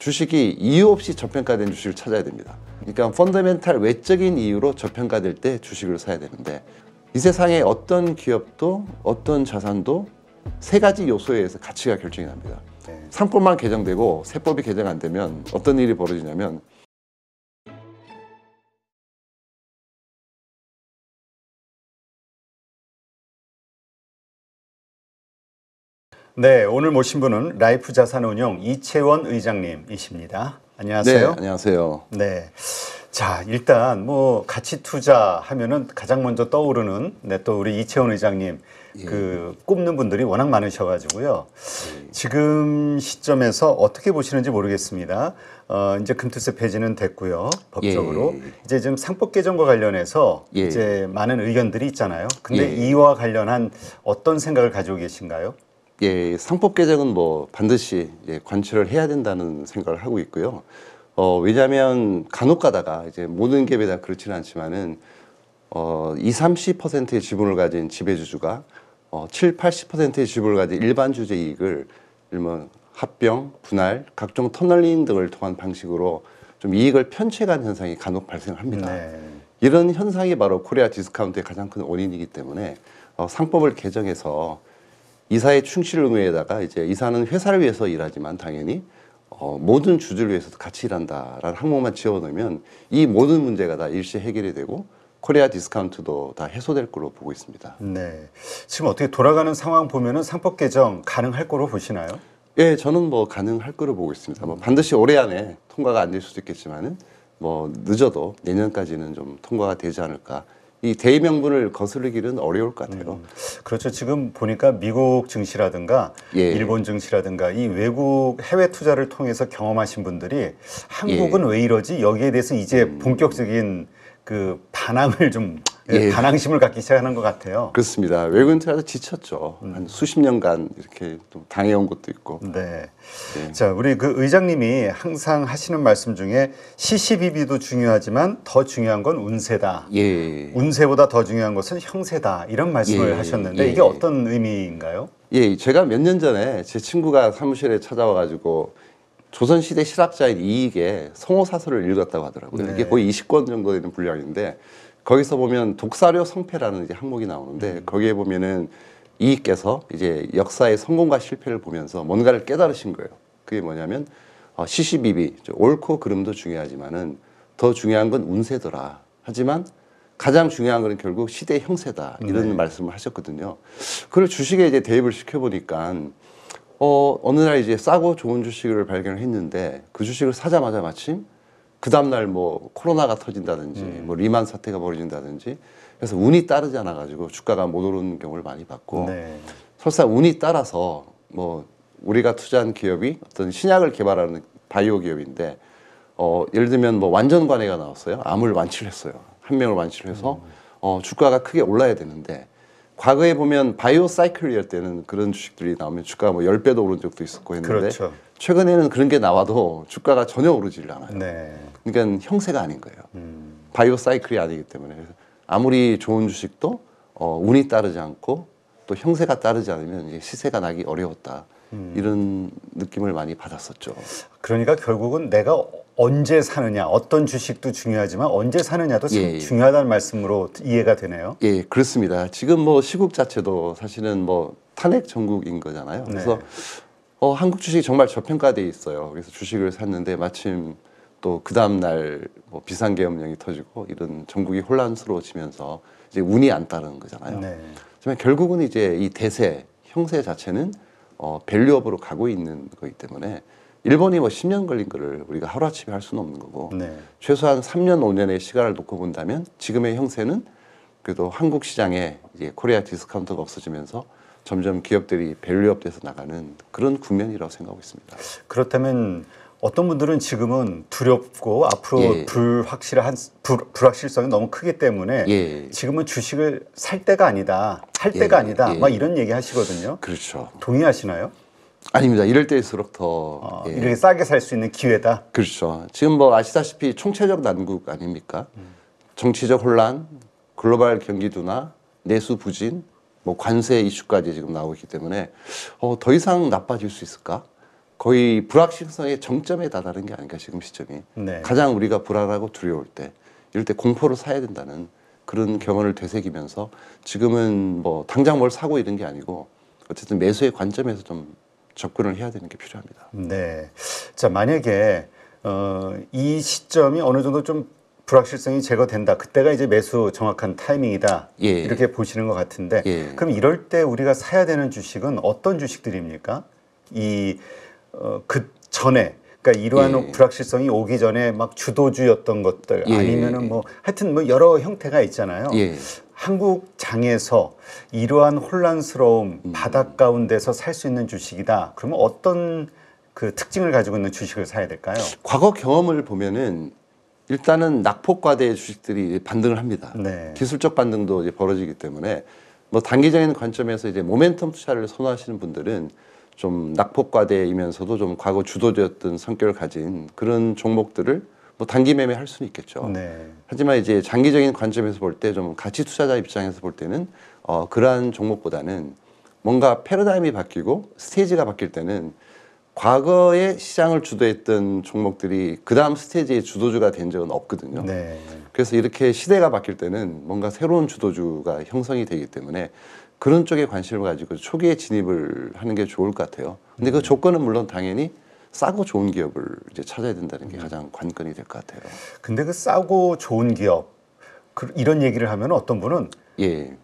주식이 이유 없이 저평가된 주식을 찾아야 됩니다. 그러니까 펀더멘탈 외적인 이유로 저평가될 때 주식을 사야 되는데, 이 세상에 어떤 기업도 어떤 자산도 세 가지 요소에 의해서 가치가 결정이 납니다. 상법만 개정되고 세법이 개정 안 되면 어떤 일이 벌어지냐면, 네, 오늘 모신 분은 라이프 자산운용 이채원 의장님이십니다. 안녕하세요. 네, 안녕하세요. 네. 자, 일단 뭐 가치 투자 하면은 가장 먼저 떠오르는 또 우리 이채원 의장님 그 꼽는 분들이 워낙 많으셔가지고요. 지금 시점에서 어떻게 보시는지 모르겠습니다. 이제 금투세 폐지는 됐고요, 법적으로. 이제 지금 상법 개정과 관련해서 이제 많은 의견들이 있잖아요. 근데 이와 관련한 어떤 생각을 가지고 계신가요? 상법 개정은 뭐 반드시 관철을 해야 된다는 생각을 하고 있고요. 왜냐하면 간혹 가다가 이제 모든 기업에 다 그렇지는 않지만은 20-30%의 지분을 가진 지배주주가 7-80%의 지분을 가진 일반 주주 이익을 일명 합병, 분할, 각종 터널링 등을 통한 방식으로 좀 이익을 편취해간 현상이 간혹 발생합니다. 이런 현상이 바로 코리아 디스카운트의 가장 큰 원인이기 때문에 상법을 개정해서 이사의 충실 의무에다가 이제 이사는 회사를 위해서 일하지만 당연히 모든 주주를 위해서도 같이 일한다라는 항목만 지어놓으면 이 모든 문제가 다 일시 해결이 되고 코리아 디스카운트도 다 해소될 걸로 보고 있습니다. 네. 지금 어떻게 돌아가는 상황 보면은 상법 개정 가능할 거로 보시나요? 예, 저는 뭐 가능할 거로 보고 있습니다. 뭐 반드시 올해 안에 통과가 안 될 수도 있겠지만은 뭐 늦어도 내년까지는 좀 통과가 되지 않을까. 이 대의명분을 거스르기는 어려울 것 같아요. 그렇죠. 지금 보니까 미국 증시라든가 일본 증시라든가 이 외국 해외 투자를 통해서 경험하신 분들이 한국은 왜 이러지? 여기에 대해서 이제 본격적인 그 반항을 좀 반항심을 갖기 시작하는 것 같아요. 그렇습니다. 외국인 투자도 지쳤죠. 한 수십 년간 이렇게 또 당해온 것도 있고. 네. 자, 우리 그 의장님이 항상 하시는 말씀 중에 시시비비도 중요하지만 더 중요한 건 운세다. 운세보다 더 중요한 것은 형세다. 이런 말씀을 하셨는데 이게 어떤 의미인가요? 제가 몇 년 전에 제 친구가 사무실에 찾아와가지고 조선시대 실학자인 이익의 성호사설을 읽었다고 하더라고요. 이게 거의 20권 정도 되는 분량인데, 거기서 보면 독사료 성패라는 이제 항목이 나오는데, 거기에 보면은 이익께서 이제 역사의 성공과 실패를 보면서 뭔가를 깨달으신 거예요. 그게 뭐냐면 시시비비, 옳고 그름도 중요하지만은 더 중요한 건 운세더라. 하지만 가장 중요한 건 결국 시대의 형세다. 이런 말씀을 하셨거든요. 그걸 주식에 이제 대입을 시켜보니까 어느 날 이제 싸고 좋은 주식을 발견을 했는데, 그 주식을 사자마자 마침 그 다음날 뭐 코로나가 터진다든지 뭐 리만 사태가 벌어진다든지 그래서 운이 따르지 않아 가지고 주가가 못 오르는 경우를 많이 봤고, 설사 운이 따라서 뭐 우리가 투자한 기업이 어떤 신약을 개발하는 바이오 기업인데 예를 들면 뭐 완전관해가 나왔어요. 암을 완치를 했어요. 한 명을 완치를 해서 주가가 크게 올라야 되는데, 과거에 보면 바이오 사이클이할 때는 그런 주식들이 나오면 주가가 뭐 10배도 오른 적도 있었고 했는데, 최근에는 그런 게 나와도 주가가 전혀 오르질 않아요. 그러니까 형세가 아닌 거예요. 바이오 사이클이 아니기 때문에. 아무리 좋은 주식도 운이 따르지 않고 또 형세가 따르지 않으면 이제 시세가 나기 어려웠다. 이런 느낌을 많이 받았었죠. 그러니까 결국은 내가 언제 사느냐, 어떤 주식도 중요하지만 언제 사느냐도 참 중요하다는 말씀으로 이해가 되네요. 그렇습니다. 지금 뭐 시국 자체도 사실은 뭐 탄핵 정국인 거잖아요. 그래서 한국 주식이 정말 저평가돼 있어요. 그래서 주식을 샀는데 마침 또 그 다음 날 뭐 비상계엄령이 터지고 이런 전국이 혼란스러워지면서 이제 운이 안 따르는 거잖아요. 하지만 결국은 이제 이 대세, 형세 자체는 밸류업으로 가고 있는 거기 때문에 일본이 뭐 10년 걸린 거를 우리가 하루아침에 할 수는 없는 거고, 최소한 3년, 5년의 시간을 놓고 본다면 지금의 형세는 그래도 한국 시장에 이제 코리아 디스카운트가 없어지면서 점점 기업들이 밸류업 돼서 나가는 그런 국면이라고 생각하고 있습니다. 그렇다면 어떤 분들은 지금은 두렵고 앞으로 불확실성이 너무 크기 때문에 지금은 주식을 살 때가 아니다, 할 때가 아니다, 막 이런 얘기 하시거든요. 그렇죠. 동의하시나요? 아닙니다. 이럴 때일수록 더 이렇게 싸게 살 수 있는 기회다. 그렇죠. 지금 뭐 아시다시피 총체적 난국 아닙니까? 정치적 혼란, 글로벌 경기 둔화, 내수 부진, 뭐 관세 이슈까지 지금 나오고 있기 때문에 더 이상 나빠질 수 있을까? 거의 불확실성의 정점에 다다른 게 아닌가 지금 시점이. 네. 가장 우리가 불안하고 두려울 때 이럴 때 공포를 사야 된다는 그런 경험을 되새기면서 지금은 뭐 당장 뭘 사고 이런 게 아니고 어쨌든 매수의 관점에서 좀 접근을 해야 되는 게 필요합니다. 네. 자, 만약에 이 시점이 어느 정도 좀 불확실성이 제거된다. 그때가 이제 매수 정확한 타이밍이다. 예. 이렇게 보시는 것 같은데 예. 그럼 이럴 때 우리가 사야 되는 주식은 어떤 주식들입니까? 그 전에 그러니까 이러한 예. 불확실성이 오기 전에 막 주도주였던 것들 예. 아니면은 뭐 하여튼 뭐 여러 형태가 있잖아요. 예. 한국 장에서 이러한 혼란스러움 바닥 가운데서 살 수 있는 주식이다. 그러면 어떤 그 특징을 가지고 있는 주식을 사야 될까요? 과거 경험을 보면은 일단은 낙폭과대의 주식들이 반등을 합니다. 네. 기술적 반등도 이제 벌어지기 때문에 뭐 단기적인 관점에서 이제 모멘텀 투자를 선호하시는 분들은 좀 낙폭과대이면서도 좀 과거 주도주였던 성격을 가진 그런 종목들을 뭐 단기 매매할 수는 있겠죠. 네. 하지만 이제 장기적인 관점에서 볼 때 좀 가치 투자자 입장에서 볼 때는 그러한 종목보다는 뭔가 패러다임이 바뀌고 스테이지가 바뀔 때는 과거에 시장을 주도했던 종목들이 그 다음 스테이지의 주도주가 된 적은 없거든요. 네. 그래서 이렇게 시대가 바뀔 때는 뭔가 새로운 주도주가 형성이 되기 때문에 그런 쪽에 관심을 가지고 초기에 진입을 하는 게 좋을 것 같아요. 근데 그 조건은 물론 당연히 싸고 좋은 기업을 이제 찾아야 된다는 게 가장 관건이 될 것 같아요. 근데 그 싸고 좋은 기업 이런 얘기를 하면 어떤 분은 예,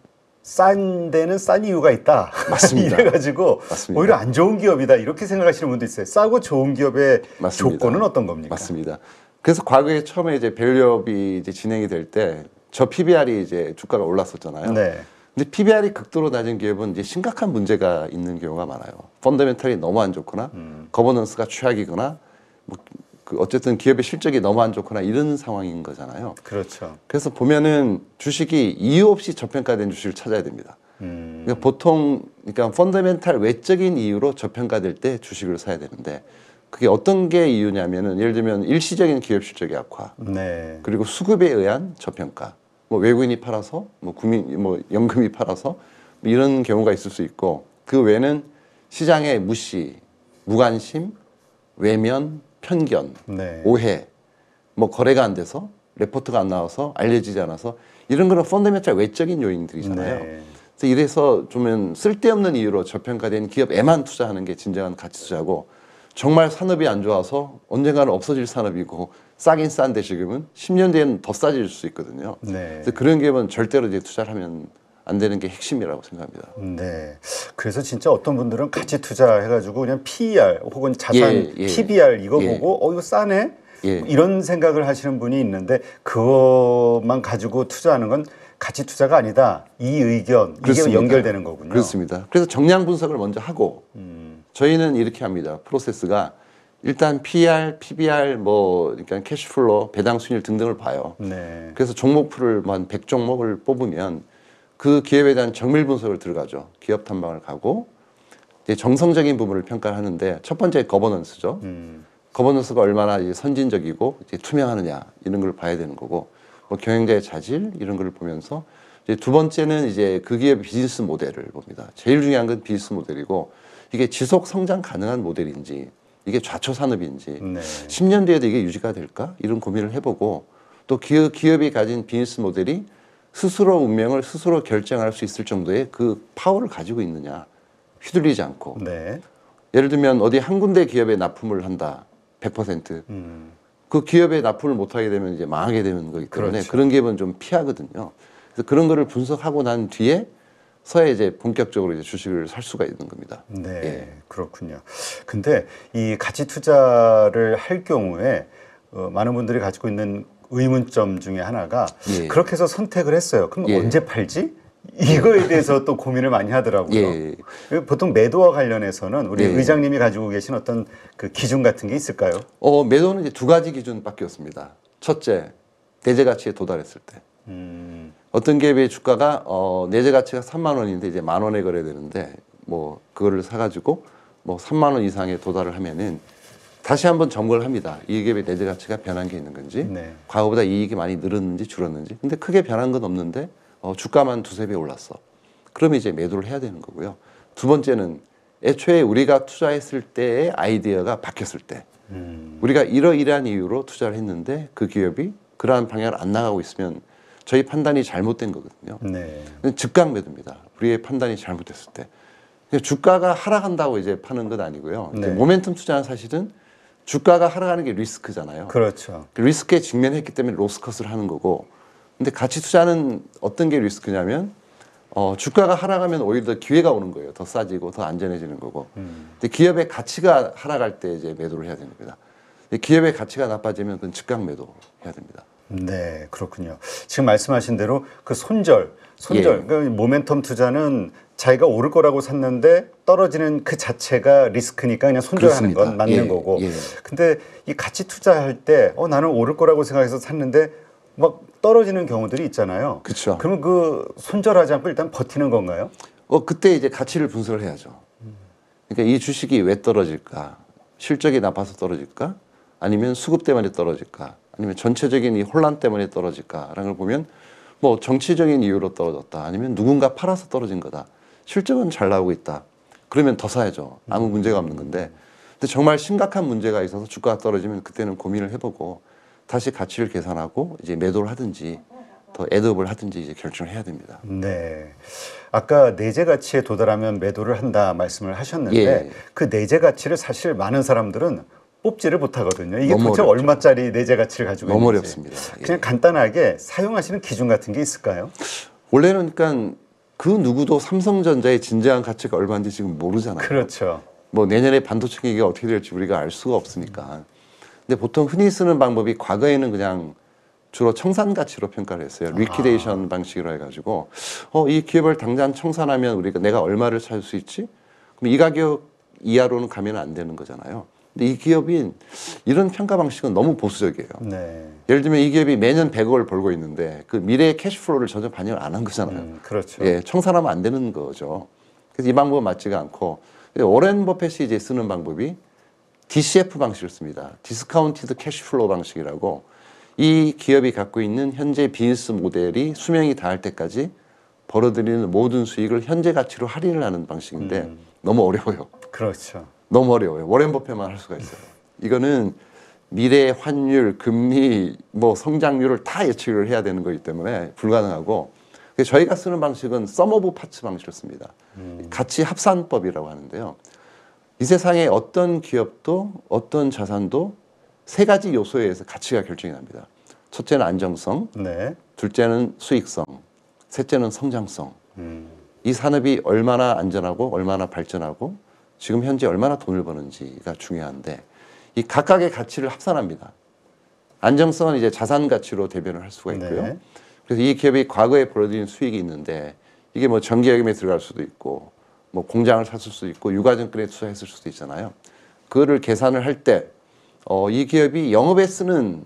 싼 데는 싼 이유가 있다. 맞습니다. 이래가지고 맞습니다. 오히려 안 좋은 기업이다 이렇게 생각하시는 분도 있어요. 싸고 좋은 기업의 맞습니다. 조건은 어떤 겁니까? 맞습니다. 그래서 과거에 처음에 이제 밸류업이 이제 진행이 될 때 저 PBR이 이제 주가가 올랐었잖아요. 네. 근데 PBR이 극도로 낮은 기업은 이제 심각한 문제가 있는 경우가 많아요. 펀더멘털이 너무 안 좋거나 거버넌스가 최악이거나 뭐 그 어쨌든 기업의 실적이 너무 안 좋거나 이런 상황인 거잖아요. 그렇죠. 그래서 보면은 주식이 이유 없이 저평가된 주식을 찾아야 됩니다. 그러니까 보통 그러니까 펀더멘탈 외적인 이유로 저평가될 때 주식을 사야 되는데 그게 어떤 게 이유냐면은 예를 들면 일시적인 기업 실적의 악화 네. 그리고 수급에 의한 저평가 뭐 외국인이 팔아서 뭐 국민 뭐 연금이 팔아서 뭐 이런 경우가 있을 수 있고 그 외에는 시장의 무시, 무관심, 외면, 편견, 네. 오해, 뭐 거래가 안 돼서 레포트가 안 나와서 알려지지 않아서 이런 거는 펀더멘탈 외적인 요인들이잖아요. 네. 그래서 이래서 좀 쓸데없는 이유로 저평가된 기업에만 투자하는 게 진정한 가치 투자고 정말 산업이 안 좋아서 언젠가는 없어질 산업이고 싸긴 싼데 지금은 10년 뒤에는 더 싸질 수 있거든요. 네. 그래서 그런 기업은 절대로 이제 투자를 하면 안 되는 게 핵심이라고 생각합니다. 네. 그래서 진짜 어떤 분들은 가치 투자해가지고 그냥 PER 혹은 자산 예. PBR 이거 예. 보고 이거 싸네? 예. 이런 생각을 하시는 분이 있는데 그것만 가지고 투자하는 건 가치 투자가 아니다. 이 의견 이게 그렇습니다. 연결되는 거군요. 그렇습니다. 그래서 정량 분석을 먼저 하고 저희는 이렇게 합니다. 프로세스가 일단 PR, PBR, 뭐 그러니까 캐시플로, 배당 수익률 등등을 봐요. 네. 그래서 종목풀을 한 100종목을 뽑으면 그 기업에 대한 정밀 분석을 들어가죠. 기업 탐방을 가고 이제 정성적인 부분을 평가를 하는데 첫 번째 거버넌스죠. 거버넌스가 얼마나 이제 선진적이고 이제 투명하느냐 이런 걸 봐야 되는 거고 뭐 경영자의 자질 이런 걸 보면서 이제 두 번째는 이제 그 기업의 비즈니스 모델을 봅니다. 제일 중요한 건 비즈니스 모델이고 이게 지속 성장 가능한 모델인지 이게 좌초 산업인지 네. 10년 뒤에도 이게 유지가 될까 이런 고민을 해보고 또 기업이 가진 비즈니스 모델이 스스로 운명을 스스로 결정할 수 있을 정도의 그 파워를 가지고 있느냐 휘둘리지 않고 네. 예를 들면 어디 한 군데 기업에 납품을 한다 100% 그 기업에 납품을 못하게 되면 이제 망하게 되는 거기 때문에 그렇죠. 그런 기업은 좀 피하거든요. 그래서 그런 거를 분석하고 난 뒤에 서야 이제 본격적으로 이제 주식을 살 수가 있는 겁니다. 네, 예. 그렇군요. 근데 이 가치 투자를 할 경우에 많은 분들이 가지고 있는 의문점 중에 하나가 예. 그렇게 해서 선택을 했어요. 그럼 예. 언제 팔지? 이거에 대해서 또 고민을 많이 하더라고요. 예. 보통 매도와 관련해서는 우리 예. 의장님이 가지고 계신 어떤 그 기준 같은 게 있을까요? 매도는 이제 두 가지 기준밖에 없습니다. 첫째, 내재 가치에 도달했을 때. 어떤 기업의 주가가 내재 가치가 3만 원인데 이제 만 원에 거래되는데 뭐 그거를 사가지고 뭐 3만 원 이상에 도달을 하면은 다시 한번 점검을 합니다. 이 기업의 내재 가치가 변한 게 있는 건지, 네. 과거보다 이익이 많이 늘었는지 줄었는지. 근데 크게 변한 건 없는데 주가만 두세 배 올랐어. 그러면 이제 매도를 해야 되는 거고요. 두 번째는 애초에 우리가 투자했을 때의 아이디어가 바뀌었을 때 우리가 이러이러한 이유로 투자를 했는데 그 기업이 그러한 방향을 안 나가고 있으면 저희 판단이 잘못된 거거든요. 네. 즉각 매도입니다. 우리의 판단이 잘못됐을 때. 주가가 하락한다고 이제 파는 건 아니고요. 이제 네. 모멘텀 투자는 사실은 주가가 하락하는 게 리스크잖아요. 그렇죠. 리스크에 직면했기 때문에 로스컷을 하는 거고, 근데 가치 투자는 어떤 게 리스크냐면 주가가 하락하면 오히려 더 기회가 오는 거예요. 더 싸지고 더 안전해지는 거고. 근데 기업의 가치가 하락할 때 이제 매도를 해야 됩니다. 근데 기업의 가치가 나빠지면 그건 즉각 매도해야 됩니다. 네, 그렇군요. 지금 말씀하신 대로 그 손절, 예. 그러니까 모멘텀 투자는 자기가 오를 거라고 샀는데 떨어지는 그 자체가 리스크니까 그냥 손절하는 그렇습니다. 건 맞는 예, 거고. 예. 근데 이 가치 투자할 때 나는 오를 거라고 생각해서 샀는데 막 떨어지는 경우들이 있잖아요. 그렇죠. 그러면 그 손절하지 않고 일단 버티는 건가요? 그때 이제 가치를 분석을 해야죠. 그러니까 이 주식이 왜 떨어질까? 실적이 나빠서 떨어질까? 아니면 수급 때문에 떨어질까? 아니면 전체적인 이 혼란 때문에 떨어질까라는 걸 보면 뭐 정치적인 이유로 떨어졌다. 아니면 누군가 팔아서 떨어진 거다. 실적은 잘 나오고 있다. 그러면 더 사야죠. 아무 문제가 없는 건데. 근데 정말 심각한 문제가 있어서 주가가 떨어지면 그때는 고민을 해보고 다시 가치를 계산하고 이제 매도를 하든지 더 애드업을 하든지 이제 결정을 해야 됩니다. 네. 아까 내재 가치에 도달하면 매도를 한다 말씀을 하셨는데 예. 그 내재 가치를 사실 많은 사람들은 뽑지를 못하거든요. 이게 너무 도대체 어렵죠. 얼마짜리 내재 가치를 가지고 너무 있는지. 어렵습니다. 예. 그냥 간단하게 사용하시는 기준 같은 게 있을까요? 원래는 그러니까 그 누구도 삼성전자의 진정한 가치가 얼마인지 지금 모르잖아요. 그렇죠. 뭐 내년에 반도체 기기가 어떻게 될지 우리가 알 수가 없으니까. 근데 보통 흔히 쓰는 방법이 과거에는 그냥 주로 청산 가치로 평가를 했어요. 리퀴데이션 방식으로 해가지고 이 기업을 당장 청산하면 내가 얼마를 찾을 수 있지? 그럼 이 가격 이하로는 가면 안 되는 거잖아요. 근데 이 기업이 이런 평가 방식은 너무 보수적이에요. 네. 예를 들면 이 기업이 매년 100억을 벌고 있는데 그 미래의 캐시플로우를 전혀 반영을 안 한 거잖아요. 그렇죠. 예, 청산하면 안 되는 거죠. 그래서 이 방법은 맞지가 않고 오렌 버핏이 이제 쓰는 방법이 DCF 방식을 씁니다. 디스카운티드 캐시플로우 방식이라고 이 기업이 갖고 있는 현재 비즈니스 모델이 수명이 다할 때까지 벌어들이는 모든 수익을 현재 가치로 할인을 하는 방식인데 너무 어려워요. 그렇죠. 너무 어려워요. 워렌 버핏만 할 수가 있어요. 이거는 미래 환율, 금리, 뭐 성장률을 다 예측을 해야 되는 거기 때문에 불가능하고 그래서 저희가 쓰는 방식은 썸 오브 파츠 방식을 씁니다. 가치 합산법이라고 하는데요. 이 세상에 어떤 기업도 어떤 자산도 세 가지 요소에 의해서 가치가 결정이 납니다. 첫째는 안정성, 네. 둘째는 수익성, 셋째는 성장성. 이 산업이 얼마나 안전하고 얼마나 발전하고 지금 현재 얼마나 돈을 버는지가 중요한데 이 각각의 가치를 합산합니다. 안정성은 이제 자산 가치로 대변을 할 수가 있고요. 네. 그래서 이 기업이 과거에 벌어들인 수익이 있는데 이게 뭐 정기예금에 들어갈 수도 있고 뭐 공장을 샀을 수도 있고 유가증권에 투자했을 수도 있잖아요. 그거를 계산을 할 때 이 기업이 영업에 쓰는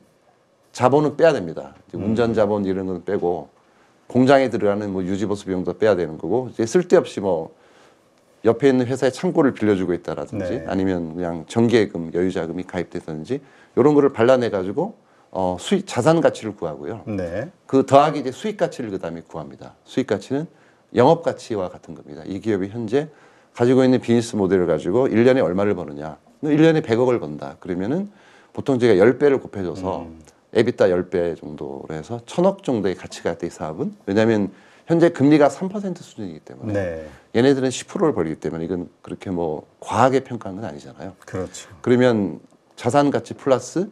자본은 빼야 됩니다. 이제 운전 자본 이런 건 빼고 공장에 들어가는 뭐 유지보수 비용도 빼야 되는 거고 이제 쓸데없이 뭐 옆에 있는 회사에 창고를 빌려주고 있다라든지 네. 아니면 그냥 정기예금, 여유자금이 가입됐든지 이런 거를 발라내 가지고 수익 자산 가치를 구하고요. 네. 그 더하기 이제 수익 가치를 그다음에 구합니다. 수익 가치는 영업 가치와 같은 겁니다. 이 기업이 현재 가지고 있는 비즈니스 모델을 가지고 1년에 얼마를 버느냐. 1년에 100억을 번다. 그러면은 보통 제가 10배를 곱해줘서 에비타 10배 정도로 해서 1000억 정도의 가치가 있다, 이 사업은. 왜냐하면 현재 금리가 3% 수준이기 때문에 네. 얘네들은 10%를 벌이기 때문에 이건 그렇게 뭐 과하게 평가한 건 아니잖아요. 그렇죠. 그러면 자산 가치 플러스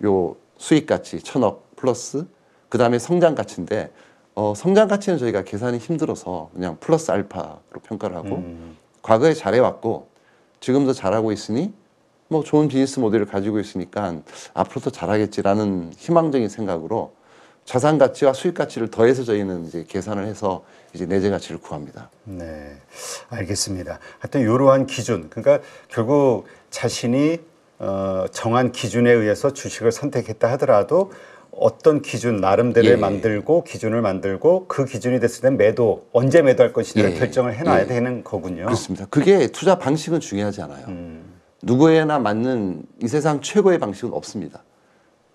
요 수익 가치 1000억 플러스 그 다음에 성장 가치인데 성장 가치는 저희가 계산이 힘들어서 그냥 플러스 알파로 평가를 하고 과거에 잘해왔고 지금도 잘하고 있으니 뭐 좋은 비즈니스 모델을 가지고 있으니까 앞으로도 잘하겠지라는 희망적인 생각으로 자산 가치와 수익 가치를 더해서 저희는 이제 계산을 해서 이제 내재 가치를 구합니다. 네, 알겠습니다. 하여튼 이러한 기준, 그러니까 결국 자신이 정한 기준에 의해서 주식을 선택했다 하더라도 어떤 기준 나름대로 예. 만들고 기준을 만들고 그 기준이 됐을 때 매도 언제 매도할 것이냐를 예. 결정을 해놔야 예. 되는 거군요. 그렇습니다. 그게 투자 방식은 중요하지 않아요. 누구에나 맞는 이 세상 최고의 방식은 없습니다.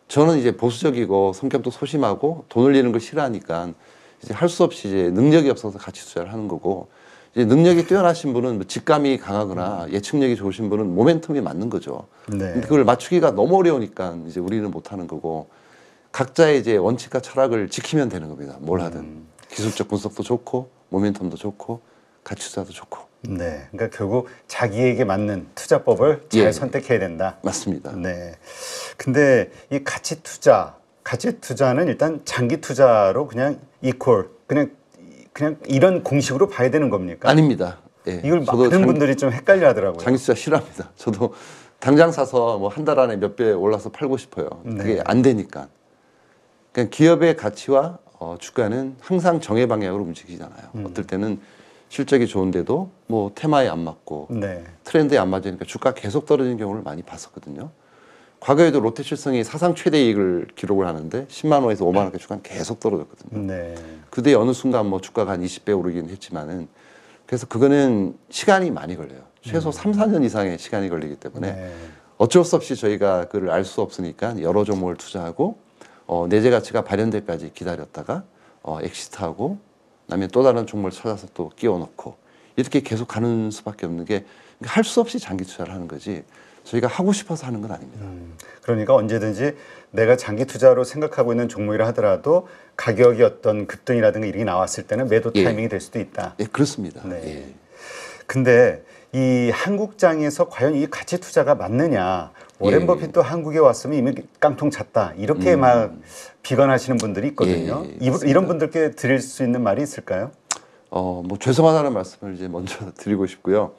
저는 이제 보수적이고 성격도 소심하고 돈 흘리는 걸 싫어하니까 이제 할 수 없이 이제 능력이 없어서 가치 투자를 하는 거고 이제 능력이 뛰어나신 분은 뭐 직감이 강하거나 예측력이 좋으신 분은 모멘텀이 맞는 거죠. 네. 근데 그걸 맞추기가 너무 어려우니까 이제 우리는 못하는 거고 각자의 이제 원칙과 철학을 지키면 되는 겁니다. 뭘 하든 기술적 분석도 좋고 모멘텀도 좋고 가치 투자도 좋고. 네. 그러니까 결국 자기에게 맞는 투자법을 잘 예. 선택해야 된다. 맞습니다. 네. 근데 이 가치 투자는 일단 장기 투자로 그냥 이퀄 그냥 이런 공식으로 봐야 되는 겁니까? 아닙니다. 예. 이걸 많은 분들이 좀 헷갈려 하더라고요. 장기 투자 싫어합니다. 저도 당장 사서 뭐 한 달 안에 몇 배 올라서 팔고 싶어요. 그게 네. 안 되니까. 그러니까 기업의 가치와 주가는 항상 정해 방향으로 움직이잖아요. 어떨 때는 실적이 좋은데도 뭐 테마에 안 맞고 네. 트렌드에 안 맞으니까 주가 계속 떨어지는 경우를 많이 봤었거든요. 과거에도 롯데칠성이 사상 최대 이익을 기록을 하는데 10만 원에서 5만 원까지 주가는 계속 떨어졌거든요. 네. 그때 어느 순간 뭐 주가가 한 20배 오르긴 했지만은 그래서 그거는 시간이 많이 걸려요. 최소 3, 4년 이상의 시간이 걸리기 때문에 네. 어쩔 수 없이 저희가 그걸 알 수 없으니까 여러 종목을 투자하고 내재 가치가 발현될 때까지 기다렸다가 엑시트하고 그다음에 또 다른 종목을 찾아서 또 끼워 넣고 이렇게 계속 가는 수밖에 없는 게 할 수 없이 장기 투자를 하는 거지 저희가 하고 싶어서 하는 건 아닙니다. 그러니까 언제든지 내가 장기 투자로 생각하고 있는 종목이라 하더라도 가격이 어떤 급등이라든가 이런 게 나왔을 때는 매도 예. 타이밍이 될 수도 있다. 예, 그렇습니다. 네. 예. 근데 이 한국장에서 과연 이 가치 투자가 맞느냐? 워렌 예. 버핏도 한국에 왔으면 이미 깡통 찼다. 이렇게 막 비관하시는 분들이 있거든요. 예, 이런 분들께 드릴 수 있는 말이 있을까요? 뭐 죄송하다는 말씀을 이제 먼저 드리고 싶고요.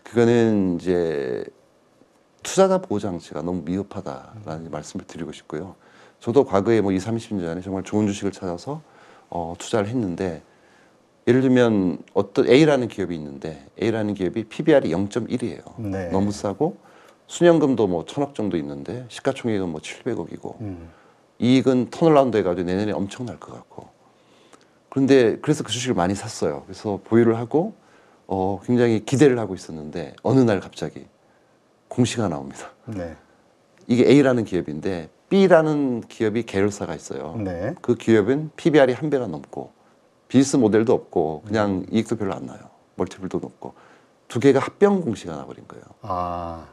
그거는 이제 투자자 보호 장치가 너무 미흡하다라는 말씀을 드리고 싶고요. 저도 과거에 뭐 20, 30년 전에 정말 좋은 주식을 찾아서 투자를 했는데 예를 들면 어떤 A라는 기업이 있는데 A라는 기업이 PBR이 0.1이에요. 네. 너무 싸고 수년금도 뭐 1,000억 정도 있는데 시가총액은 뭐 700억이고 이익은 턴어라운드 해가지고 내년에 엄청날 것 같고 그런데 그래서 그 주식을 많이 샀어요. 그래서 보유를 하고 굉장히 기대를 하고 있었는데 어느 날 갑자기 공시가 나옵니다. 네. 이게 A라는 기업인데 B라는 기업이 계열사가 있어요. 네. 그 기업은 PBR이 1배가 넘고 비즈니스 모델도 없고 그냥 이익도 별로 안 나요. 멀티플도 높고 두 개가 합병 공시가 나버린 거예요. 아,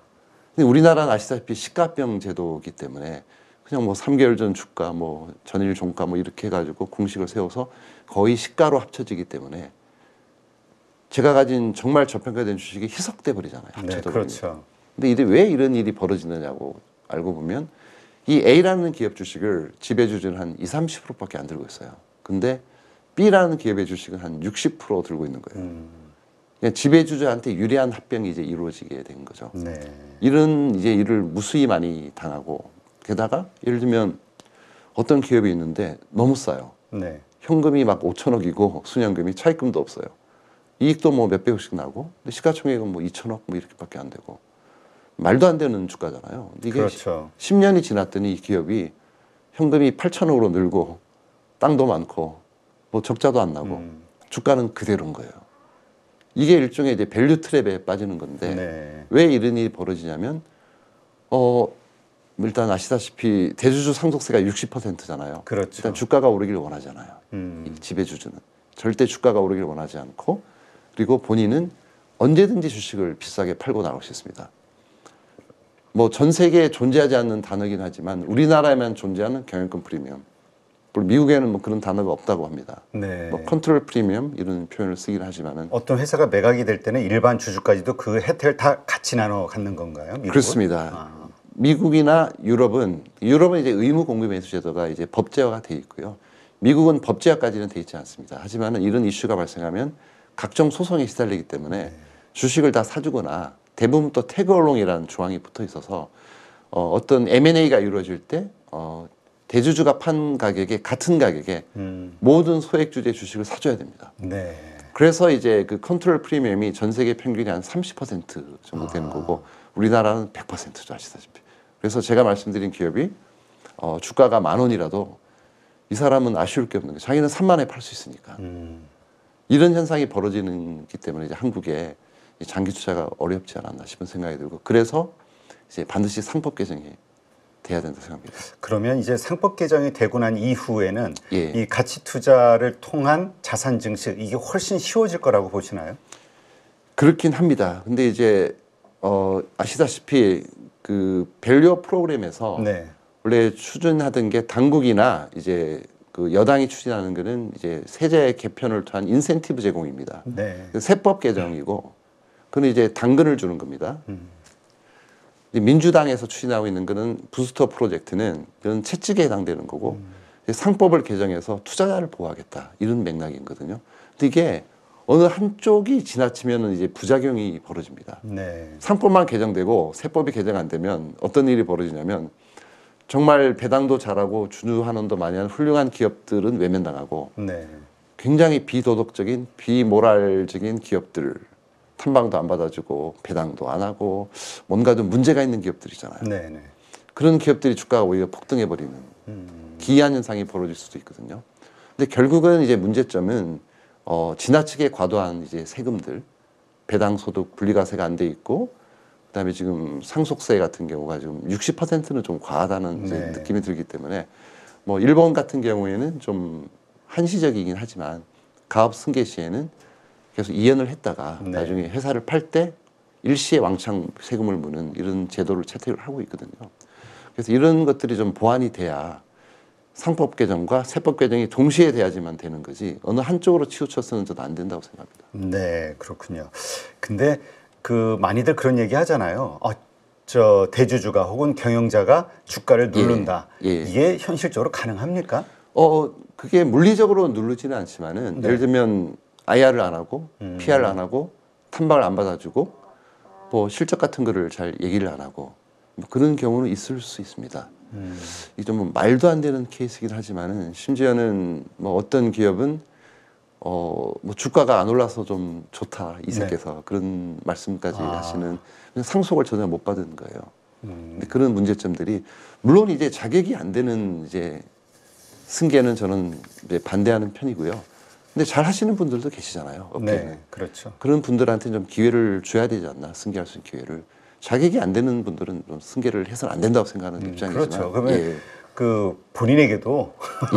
근데 우리나라는 아시다시피 시가병 제도이기 때문에 그냥 뭐 3개월 전 주가 뭐 전일 종가 뭐 이렇게 해가지고 공식을 세워서 거의 시가로 합쳐지기 때문에 제가 가진 정말 저평가된 주식이 희석돼 버리잖아요. 네, 합쳐져 버리면. 그렇죠. 근데 이게 왜 이런 일이 벌어지느냐고 알고 보면 이 A라는 기업 주식을 지배주주는 한 20, 30%밖에 안 들고 있어요. 근데 B라는 기업의 주식은 한 60% 들고 있는 거예요. 그냥 지배주주한테 유리한 합병이 이제 이루어지게 된 거죠. 네. 이런 이제 일을 무수히 많이 당하고 게다가 예를 들면 어떤 기업이 있는데 너무 싸요. 네. 현금이 막 5천억이고 수년금이 차입금도 없어요. 이익도 뭐 몇백억씩 나고 근데 시가총액은 뭐 2천억 뭐 이렇게밖에 안 되고 말도 안 되는 주가잖아요. 근데 이게 그렇죠. 10년이 지났더니 이 기업이 현금이 8천억으로 늘고 땅도 많고 뭐 적자도 안 나고 주가는 그대로인 거예요. 이게 일종의 이제 밸류 트랩에 빠지는 건데 네. 왜 이런 일이 벌어지냐면 일단 아시다시피 대주주 상속세가 60%잖아요. 그렇죠. 일단 주가가 오르길 원하잖아요. 이 지배주주는 절대 주가가 오르길 원하지 않고 그리고 본인은 언제든지 주식을 비싸게 팔고 나올 수 있습니다. 뭐 전 세계에 존재하지 않는 단어긴 하지만 우리나라에만 존재하는 경영권 프리미엄. 물론 미국에는 뭐 그런 단어가 없다고 합니다. 네. 뭐 컨트롤 프리미엄 이런 표현을 쓰긴 하지만은 어떤 회사가 매각이 될 때는 일반 주주까지도 그 혜택을 다 같이 나눠 갖는 건가요? 미국은? 그렇습니다. 아. 미국이나 유럽은 이제 의무 공급 매수 제도가 이제 법제화가 돼 있고요. 미국은 법제화까지는 돼 있지 않습니다. 하지만은 이런 이슈가 발생하면 각종 소송에 시달리기 때문에 주식을 다 사주거나 대부분 또 태그얼롱이라는 조항이 붙어 있어서 어떤 M&A가 이루어질 때 대주주가 pan 가격에 같은 가격에 모든 소액주주의 주식을 사줘야 됩니다. 네. 그래서 이제 그 컨트롤 프리미엄이 전 세계 평균이 한 30% 정도 되는 거고 우리나라는 100%죠 아시다시피. 그래서 제가 말씀드린 기업이 주가가 10,000원이라도 이 사람은 아쉬울 게 없는 게 자기는 30,000원에 팔 수 있으니까. 이런 현상이 벌어지기 때문에 이제 한국에 장기 투자가 어렵지 않았나 싶은 생각이 들고 그래서 이제 반드시 상법 개정이 돼야 된다 생각합니다. 그러면 이제 상법 개정이 되고 난 이후에는 예. 이 가치 투자를 통한 자산 증식 이게 훨씬 쉬워질 거라고 보시나요? 그렇긴 합니다. 근데 이제 아시다시피 그 밸류업 프로그램에서 네. 원래 추진하던 게 당국이나 이제 그 여당이 추진하는 거는 이제 세제 개편을 통한 인센티브 제공입니다. 네. 세법 개정이고, 그는 이제 당근을 주는 겁니다. 이제 민주당에서 추진하고 있는 거는 부스터 프로젝트는 그런 채찍에 해당되는 거고, 이제 상법을 개정해서 투자자를 보호하겠다 이런 맥락이거든요. 근데 이게 어느 한쪽이 지나치면 이제 부작용이 벌어집니다. 네. 상법만 개정되고 세법이 개정 안 되면 어떤 일이 벌어지냐면 정말 배당도 잘하고 주주환원도 많이 하는 훌륭한 기업들은 외면당하고 네. 굉장히 비도덕적인 비모랄적인 기업들 탐방도 안 받아주고 배당도 안 하고 뭔가 좀 문제가 있는 기업들이잖아요. 네. 네. 그런 기업들이 주가가 오히려 폭등해버리는 기이한 현상이 벌어질 수도 있거든요. 근데 결국은 이제 문제점은 지나치게 과도한 이제 세금들, 배당 소득 분리과세가 안 돼 있고, 그다음에 지금 상속세 같은 경우가 지금 60%는 좀 과하다는 이제 네. 느낌이 들기 때문에 뭐 일본 같은 경우에는 좀 한시적이긴 하지만 가업 승계 시에는 계속 이연을 했다가 네. 나중에 회사를 팔 때 일시에 왕창 세금을 무는 이런 제도를 채택을 하고 있거든요. 그래서 이런 것들이 좀 보완이 돼야 상법 개정과 세법 개정이 동시에 돼야지만 되는 거지 어느 한쪽으로 치우쳐서는 저도 안 된다고 생각합니다. 네, 그렇군요. 근데 그 많이들 그런 얘기 하잖아요. 저 대주주가 혹은 경영자가 주가를 누른다. 예, 예. 이게 현실적으로 가능합니까? 그게 물리적으로 누르지는 않지만은 네. 예를 들면 IR을 안 하고 PR을 안 하고 탐방을 안 받아주고 뭐 실적 같은 거를 잘 얘기를 안 하고 뭐 그런 경우는 있을 수 있습니다. 이게 좀 말도 안 되는 케이스이긴 하지만은 심지어는 뭐 어떤 기업은 뭐 주가가 안 올라서 좀 좋다 이사께서 그런 말씀까지 하시는 그냥 상속을 전혀 못 받은 거예요. 근데 그런 문제점들이 물론 이제 자격이 안 되는 이제 승계는 저는 이제 반대하는 편이고요. 근데 잘 하시는 분들도 계시잖아요. 업계는. 네, 그렇죠. 그런 분들한테는 좀 기회를 줘야 되지 않나 승계할 수 있는 기회를. 자격이 안 되는 분들은 좀 승계를 해서는 안 된다고 생각하는 입장이지만. 그렇죠. 그러면 예. 그 본인에게도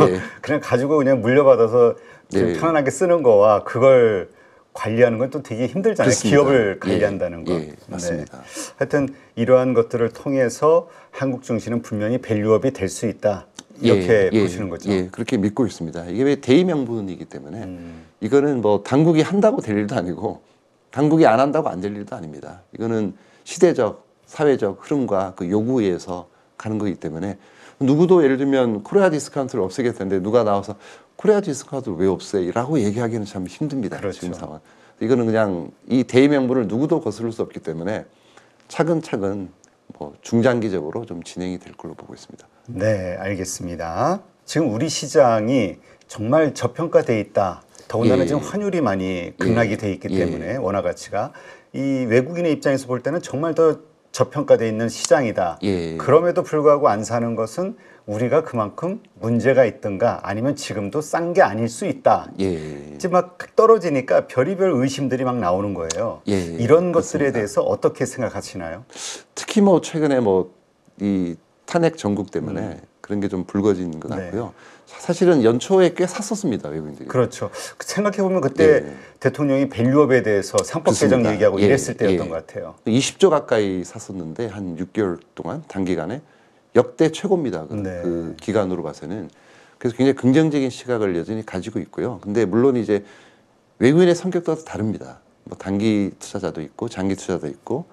예. 그냥 가지고 그냥 물려받아서 좀 예. 편안하게 쓰는 거와 그걸 관리하는 건 또 되게 힘들잖아요. 그렇습니다. 기업을 관리한다는 거. 예, 맞습니다. 하여튼 이러한 것들을 통해서 한국 증시는 분명히 밸류업이 될 수 있다. 이렇게 보시는 거죠. 예, 그렇게 믿고 있습니다. 이게 왜 대의명분이기 때문에 이거는 뭐 당국이 한다고 될 일도 아니고 당국이 안 한다고 안 될 일도 아닙니다. 이거는 시대적, 사회적 흐름과 그 요구에 의해서 가는 거기 때문에 누구도 예를 들면 코리아 디스카운트를 없애겠다는데 누가 나와서 코리아 디스카운트를 왜 없애? 라고 얘기하기는 참 힘듭니다. 그렇죠. 지금 상황. 이거는 그냥 이 대의명분을 누구도 거스를 수 없기 때문에 차근차근 뭐 중장기적으로 좀 진행이 될 걸로 보고 있습니다. 네, 알겠습니다. 지금 우리 시장이 정말 저평가돼 있다. 더군다나 예. 지금 환율이 많이 급락이 돼 있기 예. 때문에 원화 가치가 이 외국인의 입장에서 볼 때는 정말 더 저평가돼 있는 시장이다. 예. 그럼에도 불구하고 안 사는 것은 우리가 그만큼 문제가 있던가 아니면 지금도 싼 게 아닐 수 있다. 예. 이제 막 떨어지니까 별의별 의심들이 막 나오는 거예요. 예. 이런 것들에 맞습니다. 대해서 어떻게 생각하시나요? 특히 뭐 최근에 뭐 이 탄핵 전국 때문에 그런 게 좀 불거진 것 네. 같고요. 사실은 연초에 꽤 샀었습니다, 외국인들이. 그렇죠. 생각해 보면 그때 예. 대통령이 밸류업에 대해서 상법 개정 그렇습니다. 얘기하고 예, 이랬을 때였던 예. 것 같아요. 20조 가까이 샀었는데 한 6개월 동안 단기간에 역대 최고입니다. 네. 그 기간으로 봐서는. 그래서 굉장히 긍정적인 시각을 여전히 가지고 있고요. 근데 물론 이제 외국인의 성격도 다릅니다. 뭐 단기 투자자도 있고 장기 투자도 있고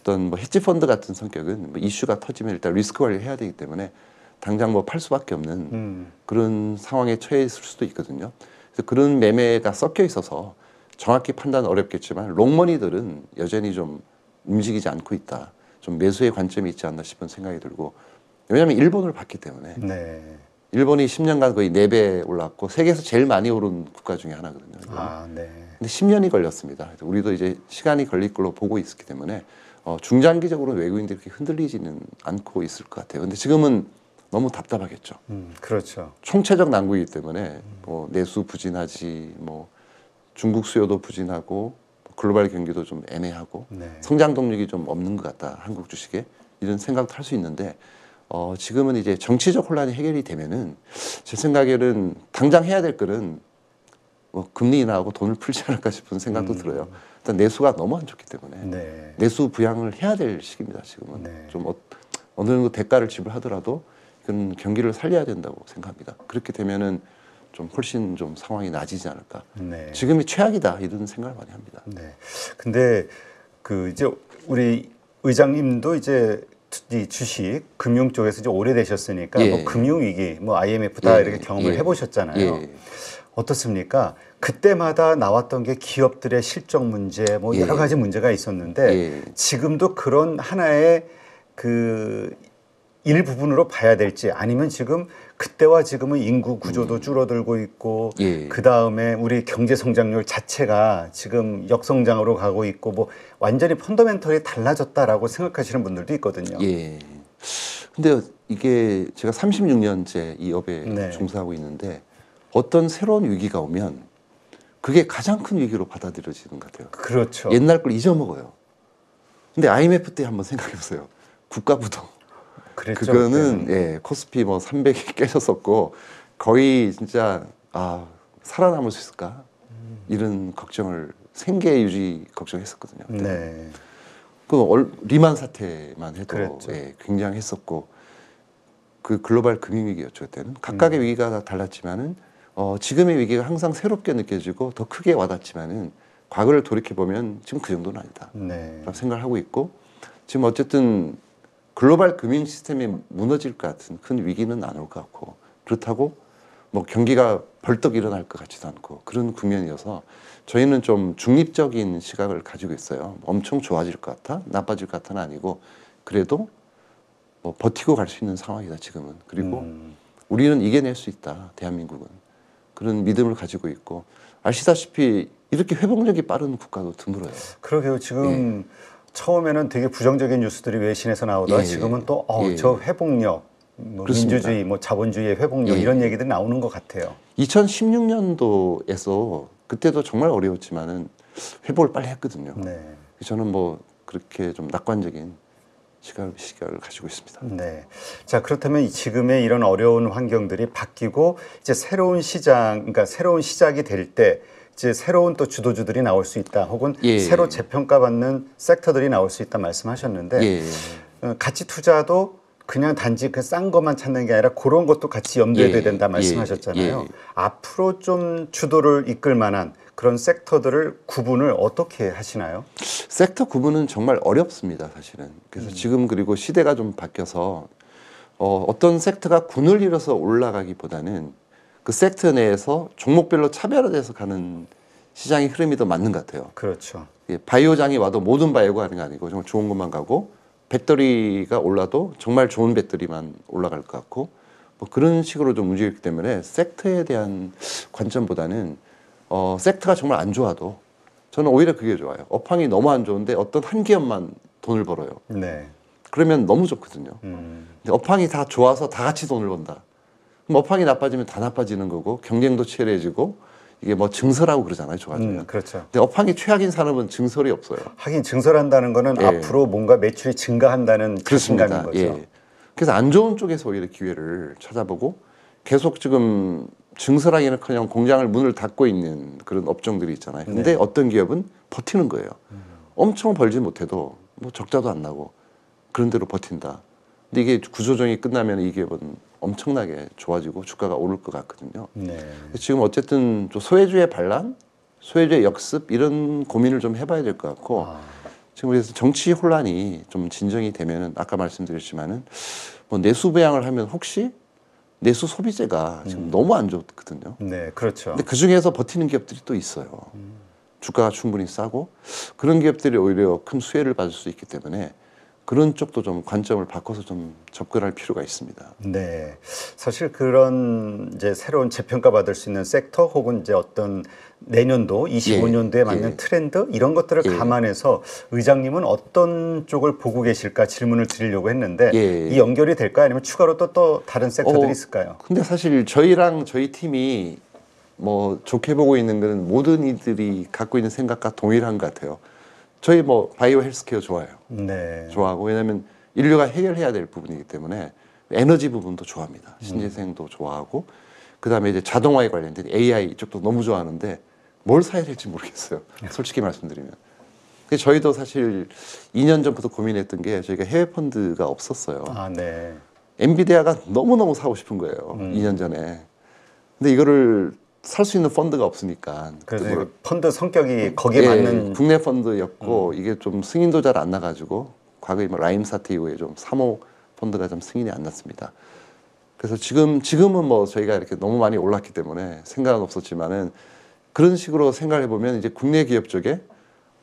어떤 뭐 헤지 펀드 같은 성격은 뭐 이슈가 터지면 일단 리스크 관리를 해야 되기 때문에 당장 뭐 팔 수밖에 없는 그런 상황에 처해 있을 수도 있거든요. 그래서 그런 매매가 섞여 있어서 정확히 판단 어렵겠지만 롱머니들은 여전히 좀 움직이지 않고 있다. 좀 매수의 관점이 있지 않나 싶은 생각이 들고 왜냐하면 일본을 봤기 때문에 네. 일본이 10년간 거의 4배 올랐고 세계에서 제일 많이 오른 국가 중에 하나거든요. 아, 네. 근데 10년이 걸렸습니다. 그래서 우리도 이제 시간이 걸릴 걸로 보고 있기 때문에 중장기적으로 외국인들이 그렇게 흔들리지는 않고 있을 것 같아요. 근데 지금은 너무 답답하겠죠. 그렇죠. 총체적 난국이기 때문에 뭐 내수 부진하지, 뭐 중국 수요도 부진하고 글로벌 경기도 좀 애매하고 네. 성장 동력이 좀 없는 것 같다. 한국 주식에 이런 생각도 할 수 있는데 지금은 이제 정치적 혼란이 해결이 되면은 제 생각에는 당장 해야 될 거는 뭐 금리 인하하고 돈을 풀지 않을까 싶은 생각도 들어요. 일단 내수가 너무 안 좋기 때문에 네. 내수 부양을 해야 될 시기입니다. 지금은 네. 좀 어느 정도 대가를 지불하더라도 이건 경기를 살려야 된다고 생각합니다. 그렇게 되면은 좀 훨씬 좀 상황이 나아지지 않을까. 네. 지금이 최악이다 이런 생각을 많이 합니다. 네. 근데 그 이제 우리 의장님도 이제 이 주식 금융 쪽에서 이제 오래되셨으니까 예. 뭐 금융 위기, 뭐 IMF다 예. 이렇게 경험을 예. 해보셨잖아요. 예. 어떻습니까? 그때마다 나왔던 게 기업들의 실적 문제, 뭐 예. 여러 가지 문제가 있었는데 예. 지금도 그런 하나의 그 일부분으로 봐야 될지 아니면 지금 그때와 지금은 인구 구조도 줄어들고 있고 예. 그 다음에 우리 경제 성장률 자체가 지금 역성장으로 가고 있고 뭐 완전히 펀더멘털이 달라졌다라고 생각하시는 분들도 있거든요. 예. 근데 이게 제가 36년째 이 업에 네. 종사하고 있는데 어떤 새로운 위기가 오면 그게 가장 큰 위기로 받아들여지는 것 같아요. 그렇죠. 옛날 걸 잊어먹어요. 근데 IMF 때 한번 생각해 보세요. 국가부동. 그랬죠, 그거는 그때는. 예, 코스피 뭐 300이 깨졌었고 거의 진짜 살아남을 수 있을까? 이런 걱정을 생계 유지 걱정했었거든요. 네. 그 리만 사태만 해도 그랬죠. 예, 굉장했었고 그 글로벌 금융위기였죠. 그때는 각각의 위기가 다 달랐지만은 지금의 위기가 항상 새롭게 느껴지고 더 크게 와닿지만은 과거를 돌이켜 보면 지금 그 정도는 아니다. 네. 라고 생각을 하고 있고 지금 어쨌든 글로벌 금융 시스템이 무너질 것 같은 큰 위기는 안 올 것 같고 그렇다고 뭐 경기가 벌떡 일어날 것 같지도 않고 그런 국면이어서 저희는 좀 중립적인 시각을 가지고 있어요. 엄청 좋아질 것 같아, 나빠질 것 같아는 아니고 그래도 뭐 버티고 갈 수 있는 상황이다 지금은. 그리고 우리는 이겨낼 수 있다 대한민국은 그런 믿음을 가지고 있고 아시다시피 이렇게 회복력이 빠른 국가도 드물어요. 그러게요. 지금 처음에는 되게 부정적인 뉴스들이 외신에서 나오다가 예. 지금은 또 예. 저 회복력, 뭐 그렇습니다. 민주주의, 뭐 자본주의의 회복력 예. 이런 얘기들이 나오는 것 같아요. 2016년도에서 그때도 정말 어려웠지만은 회복을 빨리 했거든요. 네. 저는 뭐 그렇게 좀 낙관적인 시각을 가지고 있습니다. 네. 자, 그렇다면 지금의 이런 어려운 환경들이 바뀌고 이제 새로운 시장, 그러니까 새로운 시작이 될 때 이제 새로운 또 주도주들이 나올 수 있다. 혹은 예. 새로 재평가받는 섹터들이 나올 수 있다 말씀하셨는데 예. 가치 투자도 그냥 단지 그 싼 것만 찾는 게 아니라 그런 것도 같이 염두에 둬야 예. 된다 말씀하셨잖아요. 예. 앞으로 좀 주도를 이끌 만한 그런 섹터들을 구분을 어떻게 하시나요? 섹터 구분은 정말 어렵습니다, 사실은. 그래서 지금 그리고 시대가 좀 바뀌어서 어떤 섹터가 군을 이뤄서 올라가기보다는 그 섹터 내에서 종목별로 차별화돼서 가는 시장의 흐름이 더 맞는 것 같아요. 그렇죠. 예, 바이오장이 와도 모든 바이오가 하는 게 아니고 정말 좋은 것만 가고 배터리가 올라도 정말 좋은 배터리만 올라갈 것 같고 뭐 그런 식으로 좀 움직이기 때문에 섹터에 대한 관점보다는 섹터가 정말 안 좋아도 저는 오히려 그게 좋아요. 업황이 너무 안 좋은데 어떤 한 기업만 돈을 벌어요. 네. 그러면 너무 좋거든요. 근데 업황이 다 좋아서 다 같이 돈을 번다. 그럼 업황이 나빠지면 다 나빠지는 거고 경쟁도 치열해지고 이게 뭐 증설하고 그러잖아요. 좋아지면. 그렇죠. 근데 업황이 최악인 산업은 증설이 없어요. 하긴 증설한다는 거는 예. 앞으로 뭔가 매출이 증가한다는 자신감인 거죠. 예. 그래서 안 좋은 쪽에서 오히려 기회를 찾아보고 계속 지금 증설하기는커녕 공장을 문을 닫고 있는 그런 업종들이 있잖아요. 근데 네. 어떤 기업은 버티는 거예요. 엄청 벌지 못해도 뭐 적자도 안 나고 그런 대로 버틴다. 근데 이게 구조조정이 끝나면 이 기업은 엄청나게 좋아지고 주가가 오를 것 같거든요. 네. 지금 어쨌든 좀 소외주의 반란, 소외주의 역습 이런 고민을 좀 해봐야 될 것 같고 지금 그래서 정치 혼란이 좀 진정이 되면은 아까 말씀드렸지만은 뭐 내수 부양을 하면 혹시 내수 소비재가 지금 너무 안 좋거든요. 네, 그렇죠. 근데 그 중에서 버티는 기업들이 또 있어요. 주가가 충분히 싸고 그런 기업들이 오히려 큰 수혜를 받을 수 있기 때문에 그런 쪽도 좀 관점을 바꿔서 좀 접근할 필요가 있습니다. 네, 사실 그런 이제 새로운 재평가 받을 수 있는 섹터 혹은 이제 어떤 내년도 25년도에 맞는 예. 트렌드 이런 것들을 예. 감안해서 의장님은 어떤 쪽을 보고 계실까 질문을 드리려고 했는데 예. 이 연결이 될까요? 아니면 추가로 또 다른 섹터들이 있을까요? 근데 사실 저희랑 저희 팀이 뭐 좋게 보고 있는 거는 모든 이들이 갖고 있는 생각과 동일한 것 같아요. 저희 뭐 바이오 헬스케어 좋아요. 네. 좋아하고 왜냐하면 인류가 해결해야 될 부분이기 때문에 에너지 부분도 좋아합니다. 신재생도 좋아하고 그다음에 이제 자동화에 관련된 AI 쪽도 너무 좋아하는데 뭘 사야 될지 모르겠어요. 솔직히 말씀드리면. 근데 저희도 사실 2년 전부터 고민했던 게 저희가 해외 펀드가 없었어요. 아, 네. 엔비디아가 너무너무 사고 싶은 거예요. 2년 전에. 근데 이거를 살 수 있는 펀드가 없으니까. 그래서 이거 펀드 성격이 거기에 맞는 국내 펀드였고 이게 좀 승인도 잘 안 나가지고 과거에 뭐 라임 사태 이후에 좀 3호 펀드가 좀 승인이 안 났습니다. 그래서 지금은 뭐 저희가 이렇게 너무 많이 올랐기 때문에 생각은 없었지만은 그런 식으로 생각해 보면 이제 국내 기업 쪽에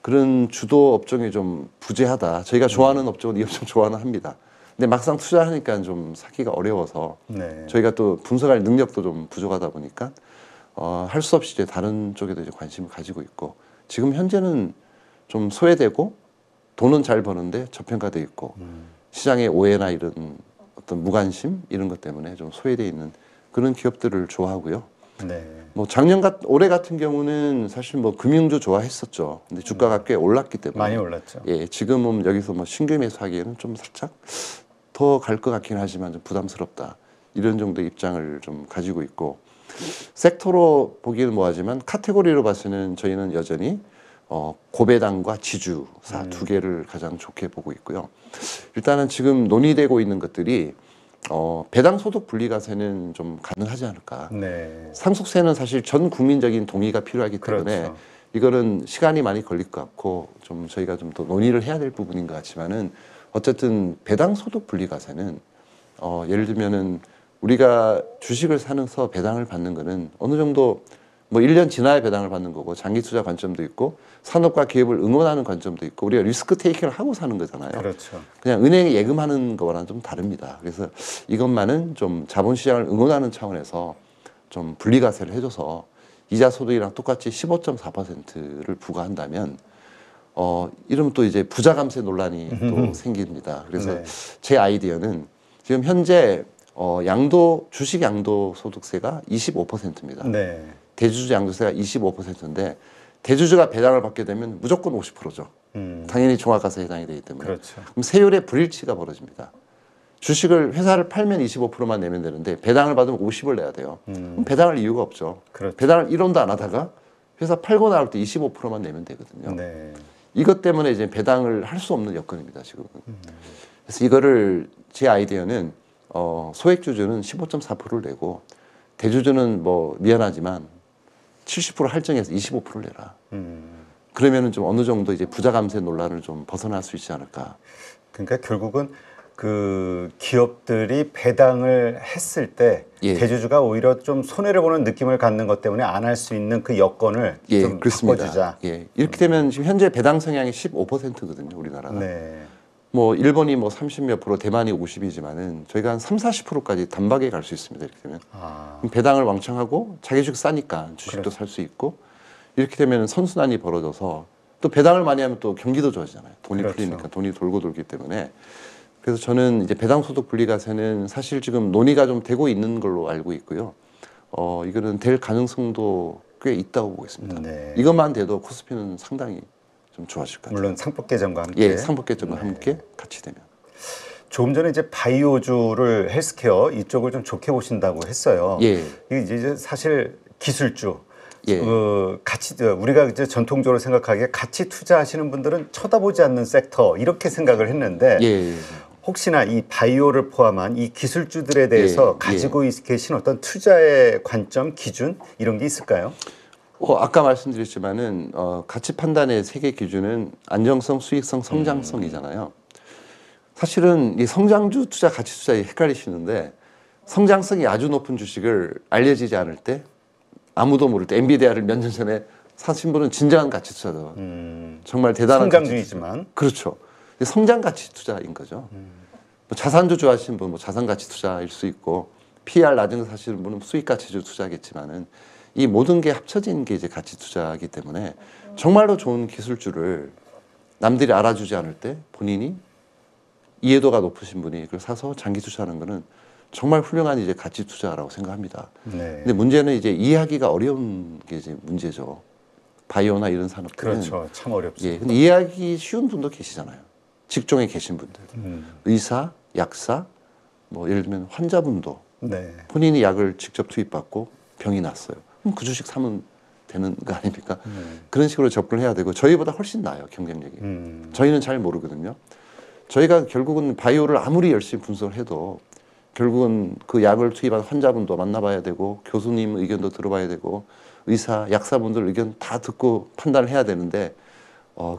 그런 주도 업종이 좀 부재하다. 저희가 좋아하는 업종은 이 업종 좋아는 합니다. 근데 막상 투자하니까 좀 사기가 어려워서 네. 저희가 또 분석할 능력도 좀 부족하다 보니까 할 수 없이 이제 다른 쪽에도 이제 관심을 가지고 있고 지금 현재는 좀 소외되고 돈은 잘 버는데 저평가돼 있고 시장의 오해나 이런 어떤 무관심 이런 것 때문에 좀 소외돼 있는 그런 기업들을 좋아하고요. 네. 뭐 올해 같은 경우는 사실 뭐 금융주 좋아했었죠. 근데 주가가 꽤 올랐기 때문에 많이 올랐죠. 예, 지금은 여기서 뭐 신규 매수하기에는 좀 살짝 더 갈 것 같긴 하지만 좀 부담스럽다. 이런 정도의 입장을 좀 가지고 있고 섹터로 보기는 뭐하지만 카테고리로 봐서는 저희는 여전히 고배당과 지주사 두 개를 가장 좋게 보고 있고요. 일단은 지금 논의되고 있는 것들이 배당 소득 분리과세는 좀 가능하지 않을까. 네. 상속세는 사실 전 국민적인 동의가 필요하기 때문에 그렇죠. 이거는 시간이 많이 걸릴 것 같고 좀 저희가 좀 더 논의를 해야 될 부분인 것 같지만은 어쨌든 배당 소득 분리과세는 예를 들면은 우리가 주식을 사면서 배당을 받는 거는 어느 정도 뭐 1년 지나야 배당을 받는 거고 장기 투자 관점도 있고 산업과 기업을 응원하는 관점도 있고 우리가 리스크 테이킹을 하고 사는 거잖아요. 그렇죠. 그냥 은행에 예금하는 거와는 좀 다릅니다. 그래서 이것만은 좀 자본시장을 응원하는 차원에서 좀 분리과세를 해줘서 이자 소득이랑 똑같이 15.4%를 부과한다면 이러면 또 이제 부자 감세 논란이 또 생깁니다. 그래서 네. 제 아이디어는 지금 현재 주식 양도 소득세가 25%입니다. 네. 대주주 양도세가 25%인데 대주주가 배당을 받게 되면 무조건 50%죠. 당연히 종합과세에 해당이 되기 때문에. 그렇죠. 그럼 세율의 불일치가 벌어집니다. 주식을 회사를 팔면 25%만 내면 되는데 배당을 받으면 50을 내야 돼요. 그럼 배당할 이유가 없죠. 그렇죠. 배당을 1원도 안 하다가 회사 팔고 나올 때 25%만 내면 되거든요. 네. 이것 때문에 이제 배당을 할 수 없는 여건입니다, 지금은. 그래서 이거를 제 아이디어는 소액주주는 15.4%를 내고 대주주는 뭐 미안하지만 70% 할증해서 25%를 내라. 그러면은 좀 어느 정도 이제 부자 감세 논란을 좀 벗어날 수 있지 않을까. 그러니까 결국은 그 기업들이 배당을 했을 때 예. 대주주가 오히려 좀 손해를 보는 느낌을 갖는 것 때문에 안 할 수 있는 그 여건을 예, 좀 그렇습니다. 바꿔주자. 예, 이렇게 되면 지금 현재 배당 성향이 15%거든요, 우리나라가. 네. 뭐 일본이 뭐 30몇 프로, 대만이 50이지만은 저희가 한 30~40%까지 단박에 갈 수 있습니다. 이렇게 되면. 아, 그럼 배당을 왕창 하고 자기 주식 싸니까 주식도 그렇죠. 살 수 있고 이렇게 되면 선순환이 벌어져서 또 배당을 많이 하면 또 경기도 좋아지잖아요. 돈이 그렇죠. 풀리니까 돈이 돌고 돌기 때문에 그래서 저는 이제 배당 소득 분리과세는 사실 지금 논의가 좀 되고 있는 걸로 알고 있고요. 이거는 될 가능성도 꽤 있다고 보고 있습니다. 네. 이것만 돼도 코스피는 상당히 좀 좋아질 것 같아요. 물론 상법 개정과 함께. 예, 상법 개정과 함께 같이 되면. 조금 전에 이제 바이오주를 헬스케어 이쪽을 좀 좋게 보신다고 했어요. 예. 이게 이제 사실 기술주. 예. 우리가 이제 전통적으로 생각하기에 가치 투자하시는 분들은 쳐다보지 않는 섹터 이렇게 생각을 했는데 예. 혹시나 이 바이오를 포함한 이 기술주들에 대해서 예. 가지고 계신 어떤 투자의 관점, 기준 이런 게 있을까요? 아까 말씀드렸지만은 가치 판단의 세계 기준은 안정성, 수익성, 성장성이잖아요. 사실은 이 성장주 투자, 가치 투자에 헷갈리시는데 성장성이 아주 높은 주식을 알려지지 않을 때 아무도 모를 때 엔비디아를 몇 년 전에 사신 분은 진정한 가치 투자죠. 정말 대단한 성장주이지만 그렇죠. 성장 가치 투자인 거죠. 뭐 자산주 좋아하시는 분은 뭐 자산 가치 투자일 수 있고 PER 낮은 거 사시는 분은 수익 가치주 투자겠지만은 이 모든 게 합쳐진 게 이제 가치 투자이기 때문에 정말로 좋은 기술주를 남들이 알아주지 않을 때 본인이 이해도가 높으신 분이 그걸 사서 장기 투자하는 거는 정말 훌륭한 이제 가치 투자라고 생각합니다. 네. 근데 문제는 이제 이해하기가 어려운 게 이제 문제죠. 바이오나 이런 산업들은. 그렇죠. 참 어렵죠. 예. 근데 이해하기 쉬운 분도 계시잖아요. 직종에 계신 분들. 의사, 약사, 뭐 예를 들면 환자분도 네. 본인이 약을 직접 투입받고 병이 났어요. 그럼 그 주식 사면 되는 거 아닙니까? 그런 식으로 접근을 해야 되고 저희보다 훨씬 나아요, 경쟁력이. 저희는 잘 모르거든요. 저희가 결국은 바이오를 아무리 열심히 분석을 해도 결국은 그 약을 투입한 환자분도 만나봐야 되고 교수님 의견도 들어봐야 되고 의사, 약사분들 의견 다 듣고 판단을 해야 되는데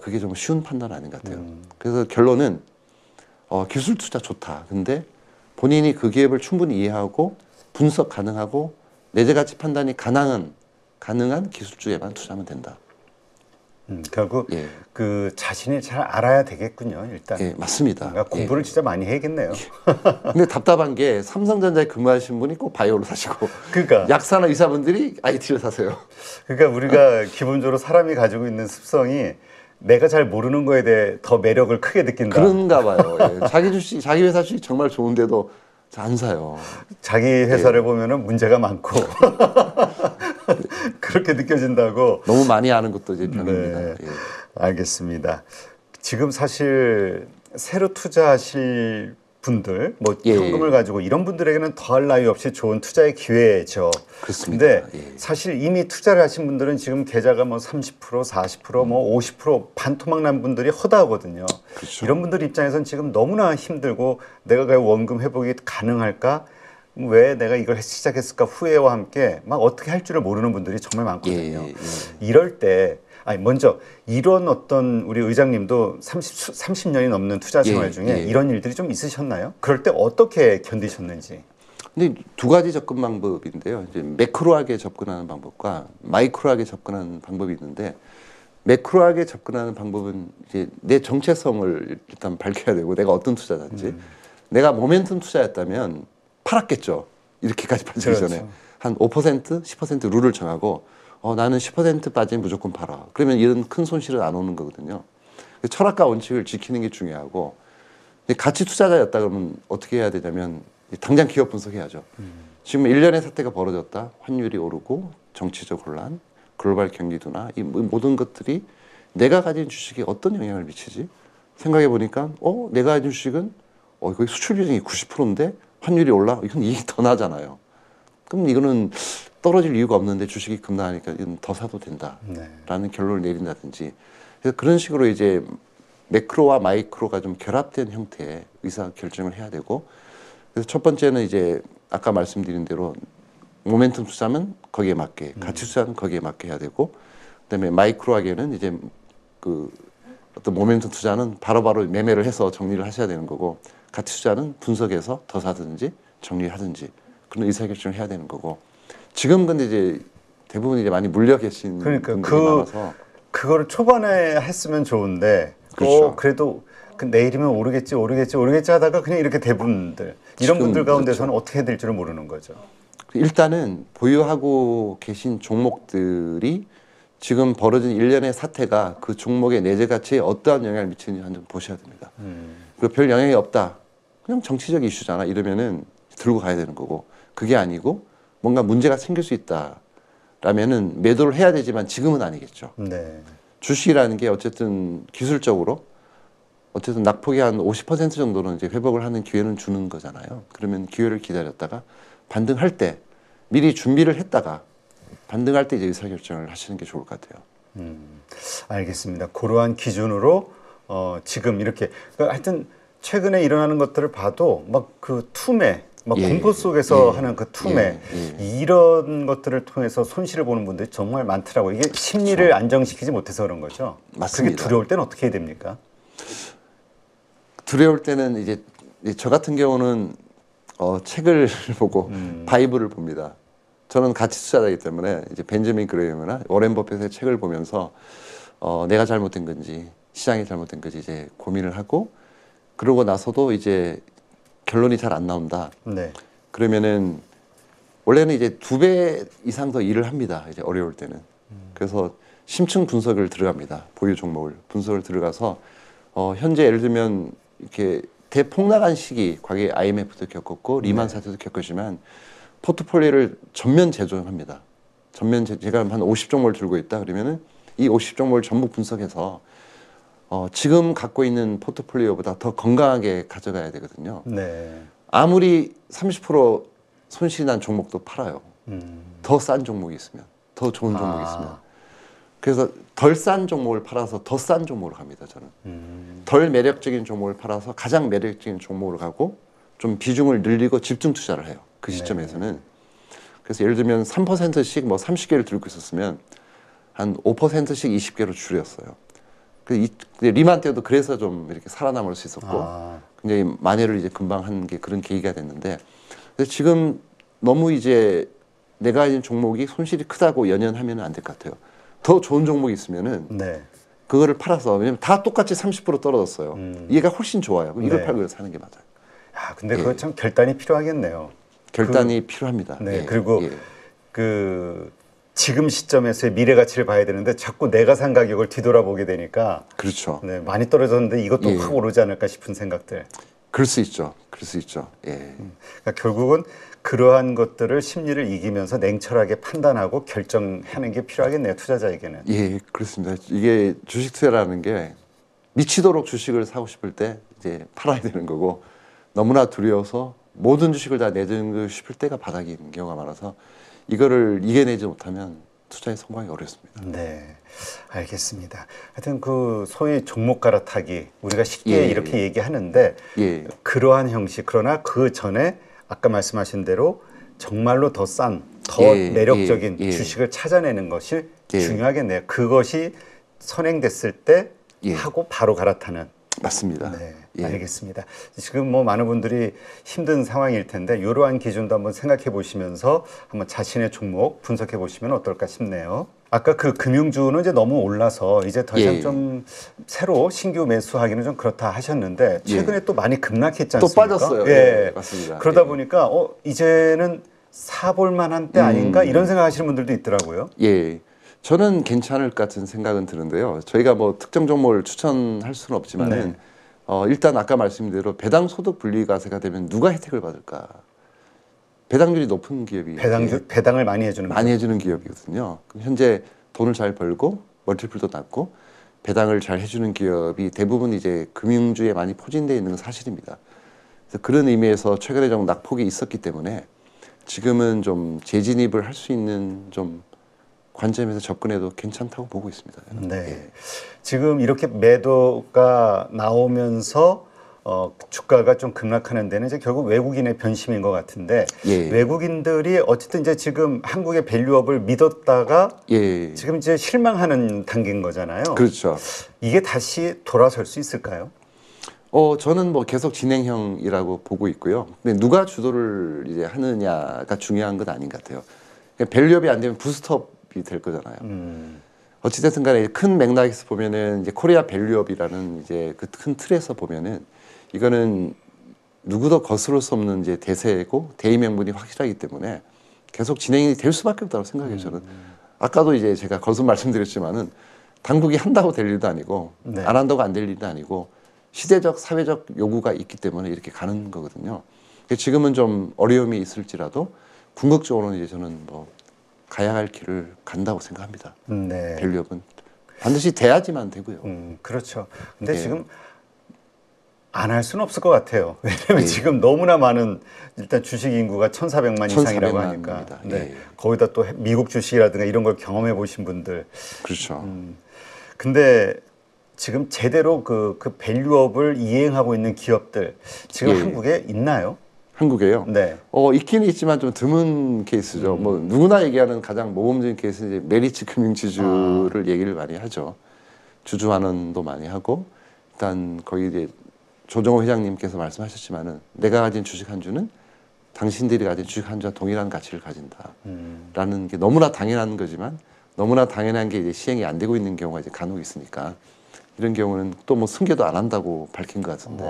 그게 좀 쉬운 판단 아닌 것 같아요. 그래서 결론은 기술 투자 좋다. 근데 본인이 그 기업을 충분히 이해하고 분석 가능하고 내재 가치 판단이 가능한 기술주에만 투자하면 된다. 결국 예. 그 자신이 잘 알아야 되겠군요. 일단. 예, 맞습니다. 그러니까 공부를 진짜 많이 해야겠네요. 근데 답답한 게 삼성전자에 근무하신 분이 꼭 바이오를 사시고 그러니까. 약사나 의사분들이 IT를 사세요. 그러니까 우리가 기본적으로 사람이 가지고 있는 습성이 내가 잘 모르는 거에 대해 더 매력을 크게 느낀다. 그런가 봐요. 예. 자기 회사 주식 정말 좋은데도 잘 안 사요. 자기 회사를 보면은 문제가 많고 그렇게 느껴진다고. 너무 많이 아는 것도 이제 병입니다. 네. 예. 알겠습니다. 지금 사실 새로 투자하실 분들, 뭐 예. 현금을 가지고 이런 분들에게는 더할 나위 없이 좋은 투자의 기회죠. 그렇습니다. 근데 예. 사실 이미 투자를 하신 분들은 지금 계좌가 뭐 30%, 40%, 뭐 50% 반토막 난 분들이 허다하거든요. 그렇죠. 이런 분들 입장에선 지금 너무나 힘들고 내가 그 원금 회복이 가능할까? 왜 내가 이걸 시작했을까 후회와 함께 막 어떻게 할 줄을 모르는 분들이 정말 많거든요. 예, 예. 이럴 때 먼저 이런 어떤 우리 의장님도 30년이 넘는 투자 생활 예, 중에 예. 이런 일들이 좀 있으셨나요? 그럴 때 어떻게 견디셨는지. 근데 두 가지 접근 방법인데요. 이제 매크로하게 접근하는 방법과 마이크로하게 접근하는 방법이 있는데 매크로하게 접근하는 방법은 이제 내 정체성을 일단 밝혀야 되고 내가 어떤 투자자인지 내가 모멘텀 투자였다면 팔았겠죠. 이렇게까지 빠지기 그렇죠. 전에 한 5%, 10% 룰을 정하고 나는 10% 빠지면 무조건 팔아. 그러면 이런 큰 손실은 안 오는 거거든요. 철학과 원칙을 지키는 게 중요하고 가치 투자자였다 그러면 어떻게 해야 되냐면 당장 기업 분석해야죠. 지금 일련의 사태가 벌어졌다. 환율이 오르고 정치적 혼란, 글로벌 경기도나 이 모든 것들이 내가 가진 주식에 어떤 영향을 미치지? 생각해 보니까 내가 가진 주식은 거기 수출 비중이 90%인데 환율이 올라? 이건 이익이 더 나잖아요. 그럼 이거는 떨어질 이유가 없는데 주식이 급락하니까 이건 더 사도 된다라는 결론을 내린다든지 그래서 그런 식으로 이제 매크로와 마이크로가 좀 결합된 형태의 의사 결정을 해야 되고 그래서 첫 번째는 이제 아까 말씀드린 대로 모멘텀 투자면 거기에 맞게 가치 투자는 거기에 맞게 해야 되고 그다음에 마이크로하게는 이제 그 어떤 모멘텀 투자는 바로바로 매매를 해서 정리를 하셔야 되는 거고 가치 투자는 분석해서 더 사든지 정리하든지 그런 의사결정을 해야 되는 거고 지금 근데 이제 대부분 이제 많이 물려 계신 그러니까 분들이 많아서 그거를 초반에 했으면 좋은데 그렇죠. 그래도 내일이면 오르겠지 하다가 그냥 이렇게 대분들 이런 지금 분들 가운데서는 그렇죠. 어떻게 해야 될지를 모르는 거죠. 일단은 보유하고 계신 종목들이 지금 벌어진 일련의 사태가 그 종목의 내재 가치에 어떠한 영향을 미치는지 한번 보셔야 됩니다. 그리고 별 영향이 없다. 그냥 정치적 이슈잖아. 이러면은 들고 가야 되는 거고 그게 아니고 뭔가 문제가 생길 수 있다라면은 매도를 해야 되지만 지금은 아니겠죠. 네. 주식이라는 게 어쨌든 기술적으로 어쨌든 낙폭이 한 50% 정도는 이제 회복을 하는 기회는 주는 거잖아요. 그러면 기회를 기다렸다가 반등할 때 미리 준비를 했다가 반등할 때 이제 의사결정을 하시는 게 좋을 것 같아요. 알겠습니다. 그러한 기준으로 지금 이렇게 그러니까 하여튼 최근에 일어나는 것들을 봐도 막 그 투매 막 예, 공포 속에서 예, 하는 그 투매 예. 이런 것들을 통해서 손실을 보는 분들이 정말 많더라고요. 이게 심리를 안정시키지 못해서 그런 거죠. 맞습니다. 그게 두려울 때는 어떻게 해야 됩니까? 두려울 때는 이제 저 같은 경우는 책을 보고 바이블을 봅니다. 저는 가치 투자자이기 때문에 이제 벤저민 그레이엄이나 워렌 버핏의 책을 보면서 내가 잘못된 건지 시장이 잘못된 건지 이제 고민을 하고 그러고 나서도 이제 결론이 잘 안 나온다. 네. 그러면은 원래는 이제 2배 이상 더 일을 합니다. 이제 어려울 때는. 그래서 심층 분석을 들어갑니다. 보유 종목을 분석을 들어가서 현재 예를 들면 이렇게 대폭락한 시기 과거에 IMF도 겪었고 리만 사태도 겪었지만 포트폴리오를 전면 재조정합니다. 제가 한 50종목을 들고 있다 그러면은 이 50종목을 전부 분석해서 지금 갖고 있는 포트폴리오보다 더 건강하게 가져가야 되거든요. 네. 아무리 30% 손실이 난 종목도 팔아요. 더 싼 종목이 있으면, 더 좋은 종목이 있으면. 그래서 덜 싼 종목을 팔아서 더 싼 종목으로 갑니다, 저는. 덜 매력적인 종목을 팔아서 가장 매력적인 종목으로 가고 좀 비중을 늘리고 집중 투자를 해요. 그 시점에서는. 그래서 예를 들면 3%씩 뭐 30개를 들고 있었으면 한 5%씩 20개로 줄였어요. 리만 때도 그래서 좀 이렇게 살아남을 수 있었고 굉장히 만회를 이제 금방 한 게 그런 계기가 됐는데 지금 너무 이제 내가 가진 종목이 손실이 크다고 연연하면 안 될 것 같아요. 더 좋은 종목이 있으면은 그거를 팔아서 왜냐면 다 똑같이 30% 떨어졌어요. 얘가 훨씬 좋아요. 그럼 이걸 팔고 사는 게 맞아요. 야, 근데 그거 참 결단이 필요하겠네요. 결단이 필요합니다. 네, 그리고 그 지금 시점에서의 미래 가치를 봐야 되는데 자꾸 내가 산 가격을 뒤돌아보게 되니까 그렇죠. 네, 많이 떨어졌는데 이것도 확 오르지 않을까 싶은 생각들. 그럴 수 있죠. 그럴 수 있죠. 그러니까 결국은 그러한 것들을 심리를 이기면서 냉철하게 판단하고 결정하는 게 필요하겠네요. 투자자에게는. 예, 그렇습니다. 이게 주식 투자라는 게 미치도록 주식을 사고 싶을 때 이제 팔아야 되는 거고 너무나 두려워서 모든 주식을 다 내주고 싶을 때가 바닥인 경우가 많아서 이거를 이겨내지 못하면 투자에 성공하기 어렵습니다. 네, 알겠습니다. 하여튼 그 소위 종목 갈아타기 우리가 쉽게 이렇게 얘기하는데 그러한 형식 그러나 그 전에 아까 말씀하신 대로 정말로 더 싼, 더 매력적인 주식을 찾아내는 것이 중요하겠네요. 그것이 선행됐을 때 하고 바로 갈아타는. 맞습니다. 네, 알겠습니다. 지금 뭐 많은 분들이 힘든 상황일 텐데 이러한 기준도 한번 생각해 보시면서 한번 자신의 종목 분석해 보시면 어떨까 싶네요. 아까 그 금융주는 이제 너무 올라서 이제 더 이상 좀 새로 신규 매수하기는 좀 그렇다 하셨는데 최근에 또 많이 급락했지 않습니까? 또 빠졌어요. 맞습니다. 그러다 보니까 이제는 사볼 만한 때 아닌가 이런 생각하시는 분들도 있더라고요. 저는 괜찮을 것 같은 생각은 드는데요. 저희가 뭐 특정 종목을 추천할 수는 없지만은 일단 아까 말씀드린 대로 배당 소득 분리과세가 되면 누가 혜택을 받을까? 배당률이 높은 기업이 배당을 많이 해주는 기업이거든요. 현재 돈을 잘 벌고 멀티플도 낮고 배당을 잘 해주는 기업이 대부분 이제 금융주에 많이 포진되어 있는 건 사실입니다. 그래서 그런 의미에서 최근에 좀 낙폭이 있었기 때문에 지금은 좀 재진입을 할 수 있는 좀 관점에서 접근해도 괜찮다고 보고 있습니다. 네. 지금 이렇게 매도가 나오면서 주가가 좀 급락하는 데는 이제 결국 외국인의 변심인 것 같은데 외국인들이 어쨌든 이제 지금 한국의 밸류업을 믿었다가 지금 이제 실망하는 단계인 거잖아요. 그렇죠. 이게 다시 돌아설 수 있을까요? 저는 뭐 계속 진행형이라고 보고 있고요. 근데 누가 주도를 이제 하느냐가 중요한 건 아닌 것 같아요. 밸류업이 안 되면 부스트업 될 거잖아요. 어찌됐든 간에 큰 맥락에서 보면은 이제 코리아 밸류업이라는 이제 그 큰 틀에서 보면은 이거는 누구도 거스를 수 없는 이제 대세고 대의 명분이 확실하기 때문에 계속 진행이 될 수밖에 없다고 생각해요. 저는 아까도 이제 제가 거듭 말씀드렸지만은 당국이 한다고 될 일도 아니고 안 한다고 안 될 일도 아니고 시대적 사회적 요구가 있기 때문에 이렇게 가는 거거든요. 지금은 좀 어려움이 있을지라도 궁극적으로는 이제 저는 뭐 가야 할 길을 간다고 생각합니다. 밸류업은 반드시 돼야지만 되고요. 그렇죠. 근데 지금 안 할 수는 없을 것 같아요. 왜냐하면 지금 너무나 많은 일단 주식 인구가 1,400만 이상이라고 하니까 거기다 또 미국 주식이라든가 이런 걸 경험해 보신 분들. 그렇죠. 근데 지금 제대로 그 밸류업을 이행하고 있는 기업들 지금 한국에 있나요? 한국에요? 있기는 있지만 좀 드문 케이스죠. 뭐 누구나 얘기하는 가장 모범적인 케이스는 이제 메리츠 금융지주를 얘기를 많이 하죠. 주주환원도 많이 하고 일단 거기 이제 조정호 회장님께서 말씀하셨지만은 내가 가진 주식 한 주는 당신들이 가진 주식 한 주와 동일한 가치를 가진다라는 게 너무나 당연한 거지만 너무나 당연한 게 이제 시행이 안 되고 있는 경우가 이제 간혹 있으니까 이런 경우는 또 뭐 승계도 안 한다고 밝힌 것 같은데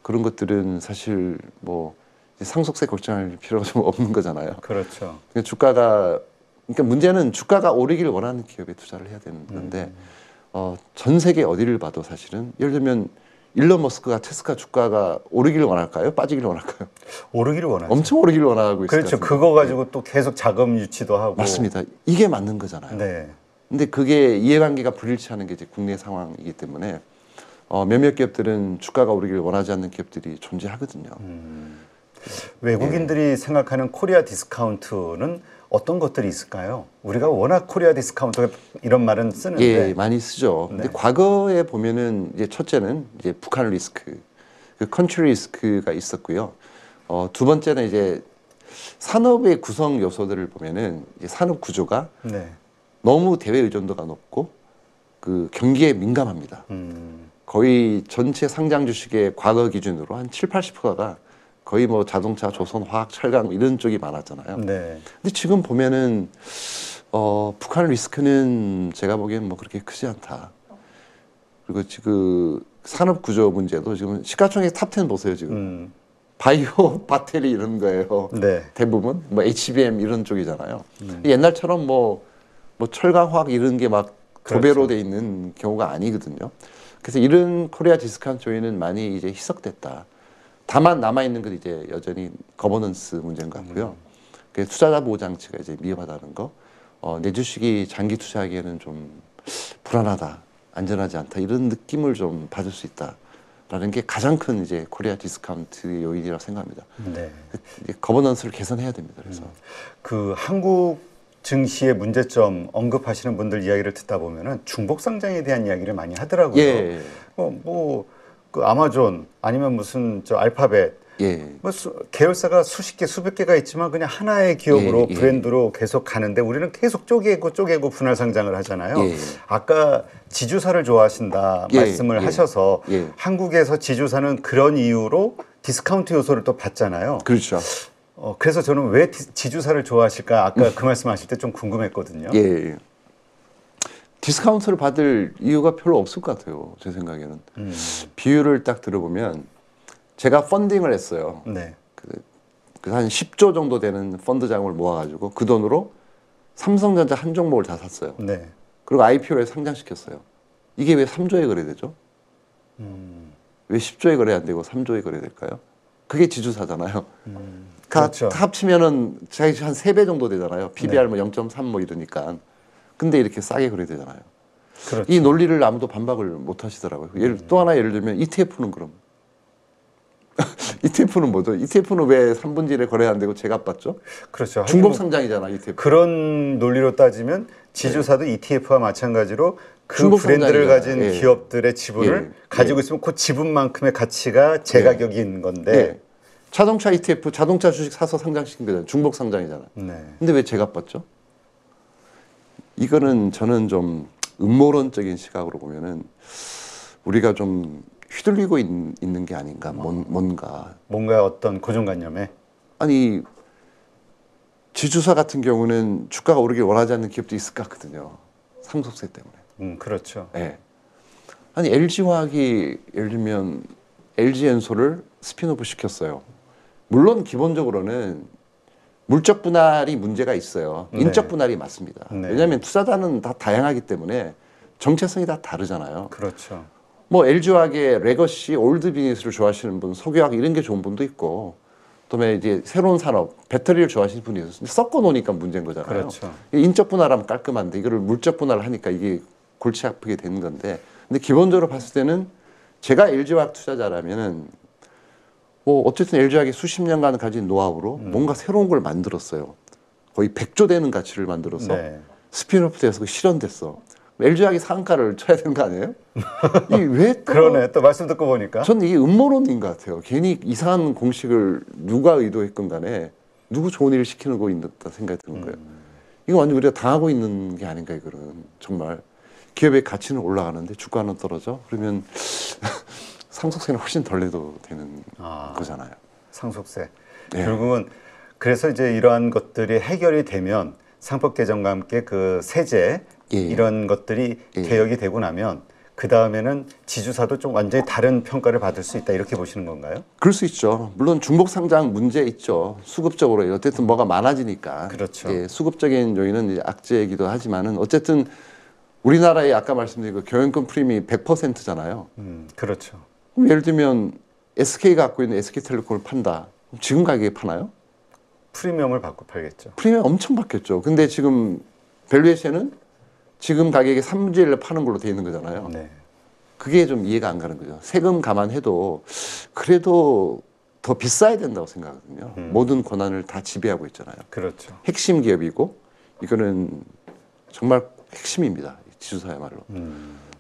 그런 것들은 사실 뭐 상속세 걱정할 필요가 좀 없는 거잖아요. 그렇죠. 그러니까 문제는 주가가 오르기를 원하는 기업에 투자를 해야 되는 건데 전 세계 어디를 봐도 사실은 예를 들면 일론 머스크가 테스라 주가가 오르기를 원할까요? 빠지기를 원할까요? 오르기를 원하죠. 엄청 오르기를 원하고 있어요. 그렇죠. 그거 가지고 또 계속 자금 유치도 하고. 맞습니다. 이게 맞는 거잖아요. 근데 그게 이해관계가 불일치하는 게 이제 국내 상황이기 때문에 몇몇 기업들은 주가가 오르기를 원하지 않는 기업들이 존재하거든요. 외국인들이 생각하는 코리아 디스카운트는 어떤 것들이 있을까요? 우리가 워낙 코리아 디스카운트 이런 말은 쓰는데 예, 많이 쓰죠. 네. 근데 과거에 보면은 이제 첫째는 이제 북한 리스크, 그 컨트리 리스크가 있었고요. 두 번째는 이제 산업의 구성 요소들을 보면은 이제 산업 구조가 네. 너무 대외 의존도가 높고 그 경기에 민감합니다. 거의 전체 상장 주식의 과거 기준으로 한 7, 80%가 거의 뭐 자동차, 조선, 화학, 철강 이런 쪽이 많았잖아요. 네. 근데 지금 보면은 북한 리스크는 제가 보기엔 뭐 그렇게 크지 않다. 그리고 지금 산업 구조 문제도 지금 시가총액 탑10 보세요 지금. 바이오, 배터리 이런 거예요. 네. 대부분 뭐 HBM 이런 쪽이잖아요. 옛날처럼 뭐 철강, 화학 이런 게 막 도배로 그렇죠. 돼 있는 경우가 아니거든요. 그래서 이런 코리아 디스카운트 요인은 많이 이제 희석됐다. 다만 남아 있는 건 이제 여전히 거버넌스 문제인 것 같고요. 그 투자자 보호 장치가 이제 미흡하다는 거, 내 주식이 장기 투자하기에는 좀 불안하다, 안전하지 않다 이런 느낌을 좀 받을 수 있다라는 게 가장 큰 이제 코리아 디스카운트 요인이라고 생각합니다. 네. 이제 거버넌스를 개선해야 됩니다. 그래서 그 한국 증시의 문제점 언급하시는 분들 이야기를 듣다 보면은 중복 상장에 대한 이야기를 많이 하더라고요. 예, 그 아마존 아니면 무슨 저 알파벳 예, 뭐 계열사가 수십 개 수백 개가 있지만 그냥 하나의 기업으로 예. 브랜드로 계속 가는데 우리는 계속 쪼개고 분할 상장을 하잖아요. 예. 아까 지주사를 좋아하신다 예, 말씀을 예. 하셔서 예. 한국에서 지주사는 그런 이유로 디스카운트 요소를 또 받잖아요. 그렇죠. 그래서 저는 왜 지주사를 좋아하실까 아까 그 말씀하실 때 좀 궁금했거든요. 예. 디스카운트를 받을 이유가 별로 없을 것 같아요. 제 생각에는. 비율을 딱 들어보면 제가 펀딩을 했어요. 네. 한 10조 정도 되는 펀드 자금을 모아가지고 그 돈으로 삼성전자 한 종목을 다 샀어요. 네. 그리고 IPO에 상장시켰어요. 이게 왜 3조에 거래되죠? 왜 10조에 거래 안 되고 3조에 거래될까요? 그게 지주사잖아요. 그렇죠. 다 합치면은 자기 한 3배 정도 되잖아요. PBR 뭐 0.3 뭐 이러니까. 근데 이렇게 싸게 거래되잖아요. 그렇죠. 이 논리를 아무도 반박을 못 하시더라고요. 또 하나 예를 들면 ETF는 그럼. ETF는 뭐죠? ETF는 왜 3분질에 거래 안 되고 제값 받죠? 그렇죠. 중복 상장이잖아, ETF. 그런 논리로 따지면 지주사도 ETF와 마찬가지로 그 중복 브랜드를 상장이잖아요. 가진 예. 기업들의 지분을 가지고 있으면 그 지분만큼의 가치가 제 가격인 건데. 네. 자동차 ETF, 자동차 주식 사서 상장시킨 거잖아요. 중복 상장이잖아. 네. 근데 왜 제값 받죠? 이거는 저는 좀 음모론적인 시각으로 보면은 우리가 좀 휘둘리고 있는 게 아닌가, 뭔가. 뭔가 어떤 고정관념에. 아니, 지주사 같은 경우는 주가가 오르길 원하지 않는 기업도 있을 것 같거든요. 상속세 때문에. 그렇죠. 네. 아니, LG화학이 예를 들면 LG엔소를 스핀오프 시켰어요. 물론 기본적으로는 물적 분할이 문제가 있어요. 네. 인적 분할이 맞습니다. 네. 왜냐하면 투자자는 다 다양하기 때문에 정체성이 다 다르잖아요. 그렇죠. 뭐 LG화학의 레거시, 올드 비즈니스를 좋아하시는 분, 석유화학 이런 게 좋은 분도 있고, 그다음에 이제 새로운 산업, 배터리를 좋아하시는 분이 있어요. 섞어 놓으니까 문제인 거잖아요. 그렇죠. 인적 분할하면 깔끔한데 이거를 물적 분할을 하니까 이게 골치 아프게 되는 건데, 근데 기본적으로 봤을 때는 제가 LG화학 투자자라면은 뭐 어쨌든 LG화학이 수십 년간 가진 노하우로 뭔가 새로운 걸 만들었어요. 거의 100조 되는 가치를 만들어서 네. 스피ን오프 돼서 실현됐어. LG화학이 상가를 쳐야 되는 거 아니에요? 이왜 그러네. 또 말씀 듣고 보니까. 저는 이게 음모론인 것 같아요. 괜히 이상한 공식을 누가 의도했건 간에 누구 좋은 일을 시키는 거 있다 생각이 드는 거예요. 이거 완전 우리가 당하고 있는 게 아닌가 이거는. 정말 기업의 가치는 올라가는데 주가는 떨어져? 그러면 상속세는 훨씬 덜 내도 되는 거잖아요. 상속세. 네. 결국은 그래서 이제 이러한 것들이 해결이 되면 상법 개정과 함께 그 세제 예. 이런 것들이 개혁이 되고 나면 그 다음에는 지주사도 좀 완전히 다른 평가를 받을 수 있다 이렇게 보시는 건가요? 그럴 수 있죠. 물론 중복 상장 문제 있죠. 수급적으로 어쨌든 뭐가 많아지니까. 그렇죠. 예, 수급적인 요인은 이제 악재이기도 하지만은 어쨌든 우리나라의 아까 말씀드린 그 경영권 프리미엄이 100%잖아요. 그렇죠. 그럼 예를 들면 SK가 갖고 있는 SK텔레콤을 판다. 그럼 지금 가격에 파나요? 프리미엄을 받고 팔겠죠. 프리미엄 엄청 받겠죠. 근데 지금 밸류에이션은 지금 가격에 3분의 1로 파는 걸로 돼 있는 거잖아요. 네. 그게 좀 이해가 안 가는 거죠. 세금 감안해도 그래도 더 비싸야 된다고 생각하거든요. 모든 권한을 다 지배하고 있잖아요. 그렇죠. 핵심 기업이고 이거는 정말 핵심입니다. 지주사야말로.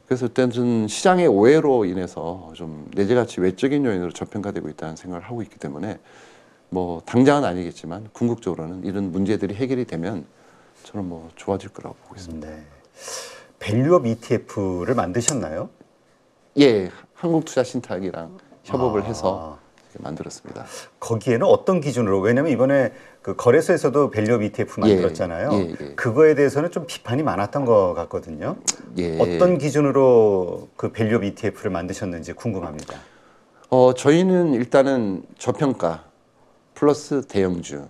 그래서 일단은 시장의 오해로 인해서 좀 내재가치 외적인 요인으로 저평가되고 있다는 생각을 하고 있기 때문에 뭐 당장은 아니겠지만 궁극적으로는 이런 문제들이 해결이 되면 저는 뭐 좋아질 거라고 보고 있습니다. 네. 밸류업 ETF를 만드셨나요? 예, 한국투자신탁이랑 협업을 해서 이렇게 만들었습니다. 거기에는 어떤 기준으로? 왜냐하면 이번에 그 거래소에서도 밸류업 ETF 만들었잖아요. 예. 그거에 대해서는 좀 비판이 많았던 것 같거든요. 예. 어떤 기준으로 그 밸류업 ETF를 만드셨는지 궁금합니다. 저희는 일단은 저평가 플러스 대형주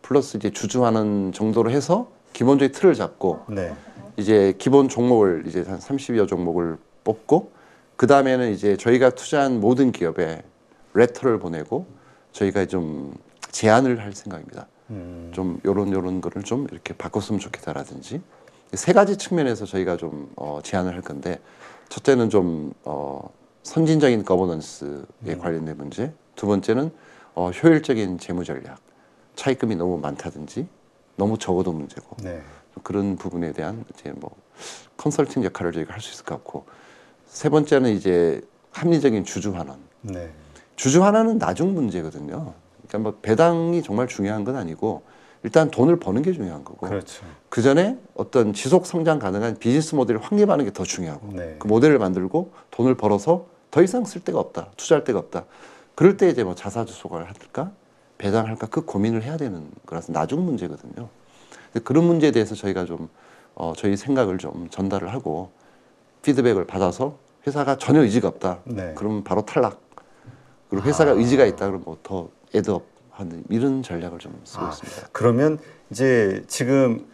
플러스 이제 주주하는 정도로 해서 기본적인 틀을 잡고 네. 이제 기본 종목을 이제 한 30여 종목을 뽑고 그 다음에는 이제 저희가 투자한 모든 기업에 레터를 보내고 저희가 좀 제안을 할 생각입니다. 좀 요런 거를 좀 이렇게 바꿨으면 좋겠다라든지 세 가지 측면에서 저희가 좀 제안을 할 건데 첫째는 좀 선진적인 거버넌스에 관련된 문제, 두 번째는 효율적인 재무 전략, 차입금이 너무 많다든지 너무 적어도 문제고 네. 그런 부분에 대한 이제 뭐 컨설팅 역할을 저희가 할 수 있을 것 같고 세 번째는 이제 합리적인 주주 환원. 네. 주주 환원은 나중 문제거든요. 그러니까 뭐 배당이 정말 중요한 건 아니고 일단 돈을 버는 게 중요한 거고 그렇죠. 그 전에 어떤 지속 성장 가능한 비즈니스 모델을 확립하는 게 더 중요하고 네. 그 모델을 만들고 돈을 벌어서 더 이상 쓸 데가 없다, 투자할 데가 없다. 그럴 때 이제 뭐 자사주소가를 할까, 배당할까 그 고민을 해야 되는 거라서 나중 문제거든요. 근데 그런 문제에 대해서 저희가 좀 저희 생각을 좀 전달을 하고 피드백을 받아서 회사가 전혀 의지가 없다. 네. 그러면 바로 탈락. 그리고 회사가 의지가 있다 그러면 뭐 더 애드업 하는 이런 전략을 좀 쓰고 있습니다. 그러면 이제 지금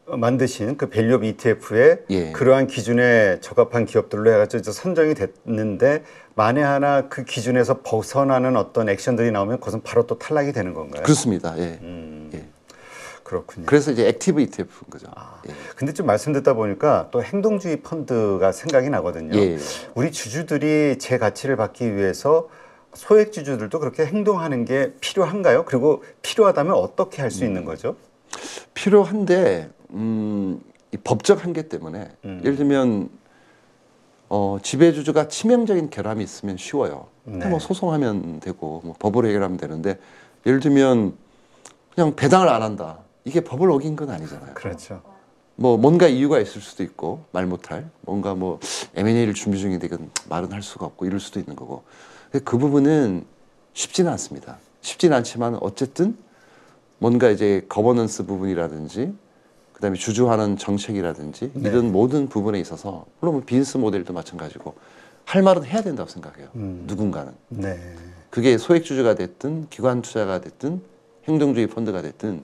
만드신 그 밸류업 ETF에 예. 그러한 기준에 적합한 기업들로 해가지고 이제 선정이 됐는데 만에 하나 그 기준에서 벗어나는 어떤 액션들이 나오면 그것은 바로 또 탈락이 되는 건가요? 그렇습니다. 예. 예. 그렇군요. 그래서 이제 액티브 ETF인 거죠. 예. 근데 좀 말씀 듣다 보니까 또 행동주의 펀드가 생각이 나거든요. 예. 우리 주주들이 제 가치를 받기 위해서 소액 주주들도 그렇게 행동하는 게 필요한가요? 그리고 필요하다면 어떻게 할 수 있는 거죠? 필요한데 이 법적 한계 때문에 예를 들면 지배주주가 치명적인 결함이 있으면 쉬워요. 네. 뭐 소송하면 되고 뭐 법으로 해결하면 되는데 예를 들면 그냥 배당을 안 한다. 이게 법을 어긴 건 아니잖아요. 그렇죠. 뭐 뭔가 이유가 있을 수도 있고 말 못할 뭔가 뭐 M&A를 준비 중인데 이건 말은 할 수가 없고 이럴 수도 있는 거고 그 부분은 쉽지는 않습니다. 쉽지는 않지만 어쨌든 뭔가 이제 거버넌스 부분이라든지 그다음에 주주하는 정책이라든지 네. 이런 모든 부분에 있어서 물론 비즈니스 모델도 마찬가지고 할 말은 해야 된다고 생각해요. 누군가는 네. 그게 소액 주주가 됐든 기관 투자가 됐든 행동주의 펀드가 됐든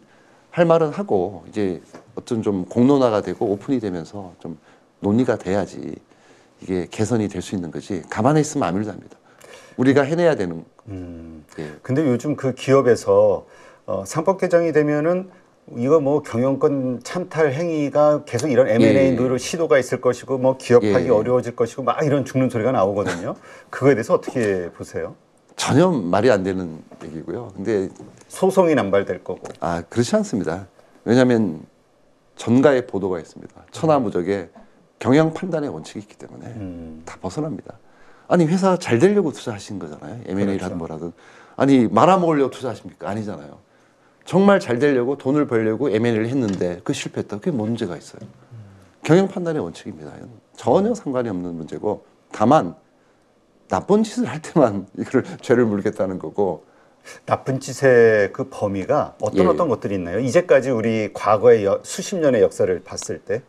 할 말은 하고 이제 어떤 좀 공론화가 되고 오픈이 되면서 좀 논의가 돼야지 이게 개선이 될 수 있는 거지 가만히 있으면 아무 일도 아닙니다. 우리가 해내야 되는. 예. 근데 요즘 그 기업에서 상법 개정이 되면은 이거 뭐 경영권 찬탈 행위가 계속 이런 M&A 예. 시도가 있을 것이고 뭐 기업하기 예. 어려워질 것이고 막 이런 죽는 소리가 나오거든요. 그거에 대해서 어떻게 보세요? 전혀 말이 안 되는 얘기고요. 근데 소송이 남발될 거고. 그렇지 않습니다. 왜냐하면 전가의 보도가 있습니다. 천하무적에 경영 판단의 원칙이 있기 때문에 다 벗어납니다. 아니 회사 잘 되려고 투자하신 거잖아요. M&A를 그렇죠. 하든 뭐라든. 아니 말아먹으려고 투자하십니까? 아니잖아요. 정말 잘 되려고 돈을 벌려고 M&A를 했는데 그 실패했다. 그게 문제가 있어요. 경영 판단의 원칙입니다. 전혀 상관이 없는 문제고 다만 나쁜 짓을 할 때만 이걸 죄를 물겠다는 거고 나쁜 짓의 그 범위가 예. 어떤 것들이 있나요? 이제까지 우리 과거의 수십 년의 역사를 봤을 때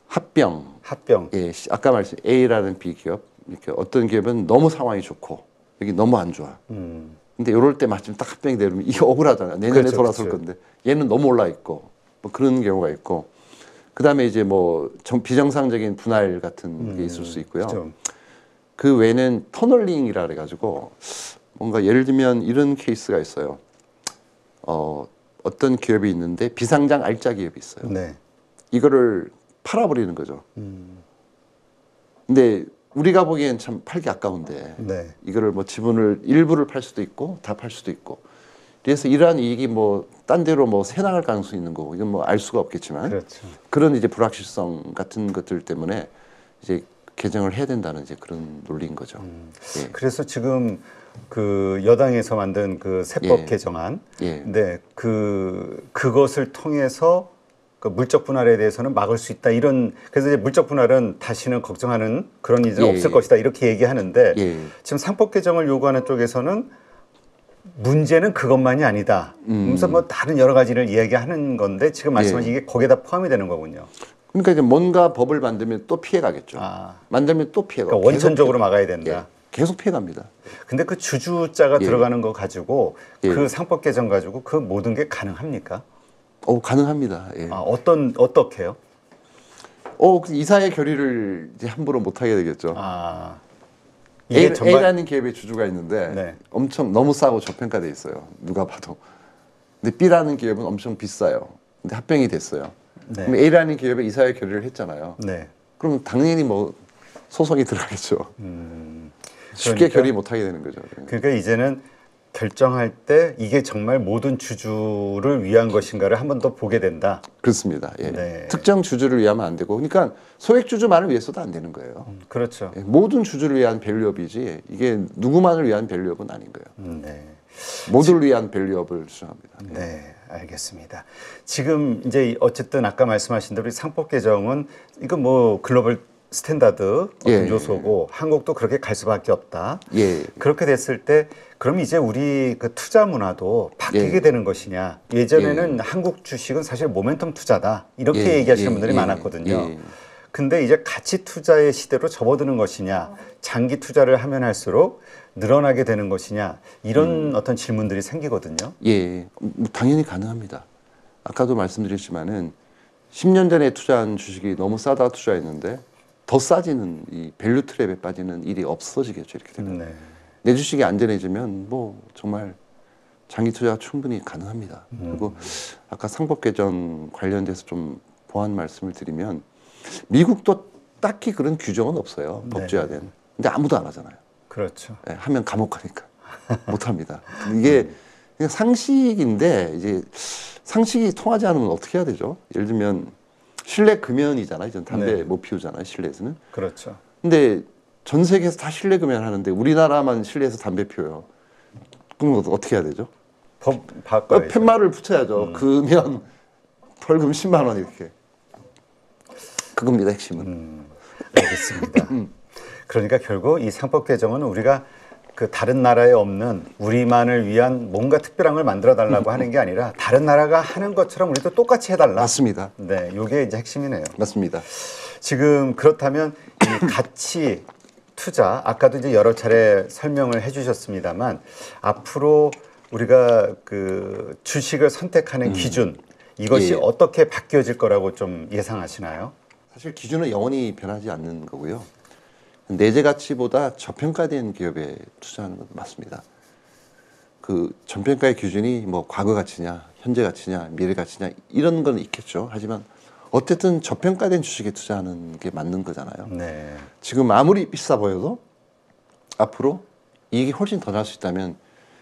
합병, 합병. 예, 아까 말씀 A라는 B기업 이렇게 어떤 기업은 너무 상황이 좋고 여기 너무 안 좋아. 근데 이럴 때 마침 딱 합병이 되면 이게 억울하잖아요. 내년에 그렇죠, 돌아설 그렇죠. 건데 얘는 너무 올라 있고 뭐 그런 경우가 있고 그다음에 이제 뭐 비정상적인 분할 같은 게 있을 수 있고요. 그렇죠. 그 외에는 터널링이라 그래가지고 뭔가 예를 들면 이런 케이스가 있어요. 어떤 기업이 있는데 비상장 알짜 기업이 있어요. 네. 이거를 팔아버리는 거죠. 근데 우리가 보기엔 참 팔기 아까운데 네. 이거를 뭐 지분을 일부를 팔 수도 있고 다 팔 수도 있고 그래서 이러한 이익이 뭐 딴 데로 뭐 새나갈 가능성이 있는 거고 이건 뭐 알 수가 없겠지만 그렇죠. 그런 이제 불확실성 같은 것들 때문에 이제 개정을 해야 된다는 이제 그런 논리인 거죠. 예. 그래서 지금 그 여당에서 만든 그 세법 예. 개정안, 예. 네, 그것을 통해서 그 물적 분할에 대해서는 막을 수 있다 이런 그래서 이제 물적 분할은 다시는 걱정하는 그런 일은 예. 없을 것이다 이렇게 얘기하는데 예. 지금 상법 개정을 요구하는 쪽에서는 문제는 그것만이 아니다. 그래서 뭐 다른 여러 가지를 이야기하는 건데 지금 말씀하신 이게 거기에다 포함이 되는 거군요. 그러니까 이제 뭔가 법을 만들면 또 피해 가겠죠. 아. 만들면 또 피해가. 그러니까 원천적으로 막아야 된다. 예. 계속 피해 갑니다. 근데 그 주주자가 예. 들어가는 거 가지고 예. 그 상법 개정 가지고 그 모든 게 가능합니까? 가능합니다. 예. 아, 어떻게요? 그 이사의 결의를 이제 함부로 못 하게 되겠죠. 아, 이게 A라는 기업의 주주가 있는데 네. 엄청 너무 싸고 저평가돼 있어요. 누가 봐도. 근데 B라는 기업은 엄청 비싸요. 근데 합병이 됐어요. 네. 그럼 A라는 기업에 이사의 결의를 했잖아요. 네. 그럼 당연히 뭐 소송이 들어가겠죠. 쉽게 그러니까- 결의 못 하게 되는 거죠. 그러니까 이제는 결정할 때 이게 정말 모든 주주를 위한 것인가를 한 번 더 보게 된다. 그렇습니다. 예. 네. 특정 주주를 위하면 안 되고, 그러니까 소액 주주만을 위해서도 안 되는 거예요. 그렇죠. 예, 모든 주주를 위한 밸류업이지 이게 누구만을 위한 밸류업은 아닌 거예요. 네. 모두를 위한 밸류업을 주장합니다. 네, 알겠습니다. 지금 이제 어쨌든 아까 말씀하신 대로 이 상법 개정은 이거 뭐 글로벌 스탠다드 어떤 예. 요소고 한국도 그렇게 갈 수밖에 없다. 예. 그렇게 됐을 때 그럼 이제 우리 그 투자 문화도 바뀌게 예. 되는 것이냐. 예전에는 한국 주식은 사실 모멘텀 투자다. 이렇게 예. 얘기하시는 예. 분들이 예. 많았거든요. 예. 근데 이제 가치 투자의 시대로 접어드는 것이냐. 장기 투자를 하면 할수록 늘어나게 되는 것이냐. 이런 어떤 질문들이 생기거든요. 예, 당연히 가능합니다. 아까도 말씀드렸지만은 10년 전에 투자한 주식이 너무 싸다 투자했는데 더 싸지는 이 밸류 트랩에 빠지는 일이 없어지겠죠. 이렇게 되면 네. 내 주식이 안전해지면 뭐 정말 장기 투자가 충분히 가능합니다. 그리고 아까 상법 개정 관련돼서 좀 보완 말씀을 드리면 미국도 딱히 그런 규정은 없어요. 네. 법제화된. 근데 아무도 안 하잖아요. 그렇죠. 예, 하면 감옥 가니까 못 합니다. 이게 그냥 상식인데 이제 상식이 통하지 않으면 어떻게 해야 되죠? 예를 들면 실내 금연이잖아요. 전 담배 네. 못 피우잖아요. 실내에서는. 그렇죠. 근데 전 세계에서 다 실내 금연 하는데 우리나라만 실내에서 담배 피워요. 그럼 어떻게 해야 되죠? 법 바꿔야죠. 팻말을 붙여야죠. 금연 벌금 10만 원 이렇게. 그겁니다. 핵심은. 알겠습니다. 그러니까 결국 이 상법 개정은 우리가 그 다른 나라에 없는 우리만을 위한 뭔가 특별한 걸 만들어 달라고 하는 게 아니라 다른 나라가 하는 것처럼 우리도 똑같이 해달라. 맞습니다. 네, 요게 이제 핵심이네요. 맞습니다. 지금 그렇다면 이 가치 투자 아까도 이제 여러 차례 설명을 해주셨습니다만 앞으로 우리가 그 주식을 선택하는 기준 이것이 예. 어떻게 바뀌어질 거라고 좀 예상하시나요? 사실 기준은 영원히 변하지 않는 거고요. 내재 가치보다 저평가된 기업에 투자하는 건 맞습니다. 그 저평가의 기준이 뭐 과거 가치냐, 현재 가치냐, 미래 가치냐 이런 건 있겠죠. 하지만 어쨌든 저평가된 주식에 투자하는 게 맞는 거잖아요. 네. 지금 아무리 비싸 보여도 앞으로 이익이 훨씬 더 날 수 있다면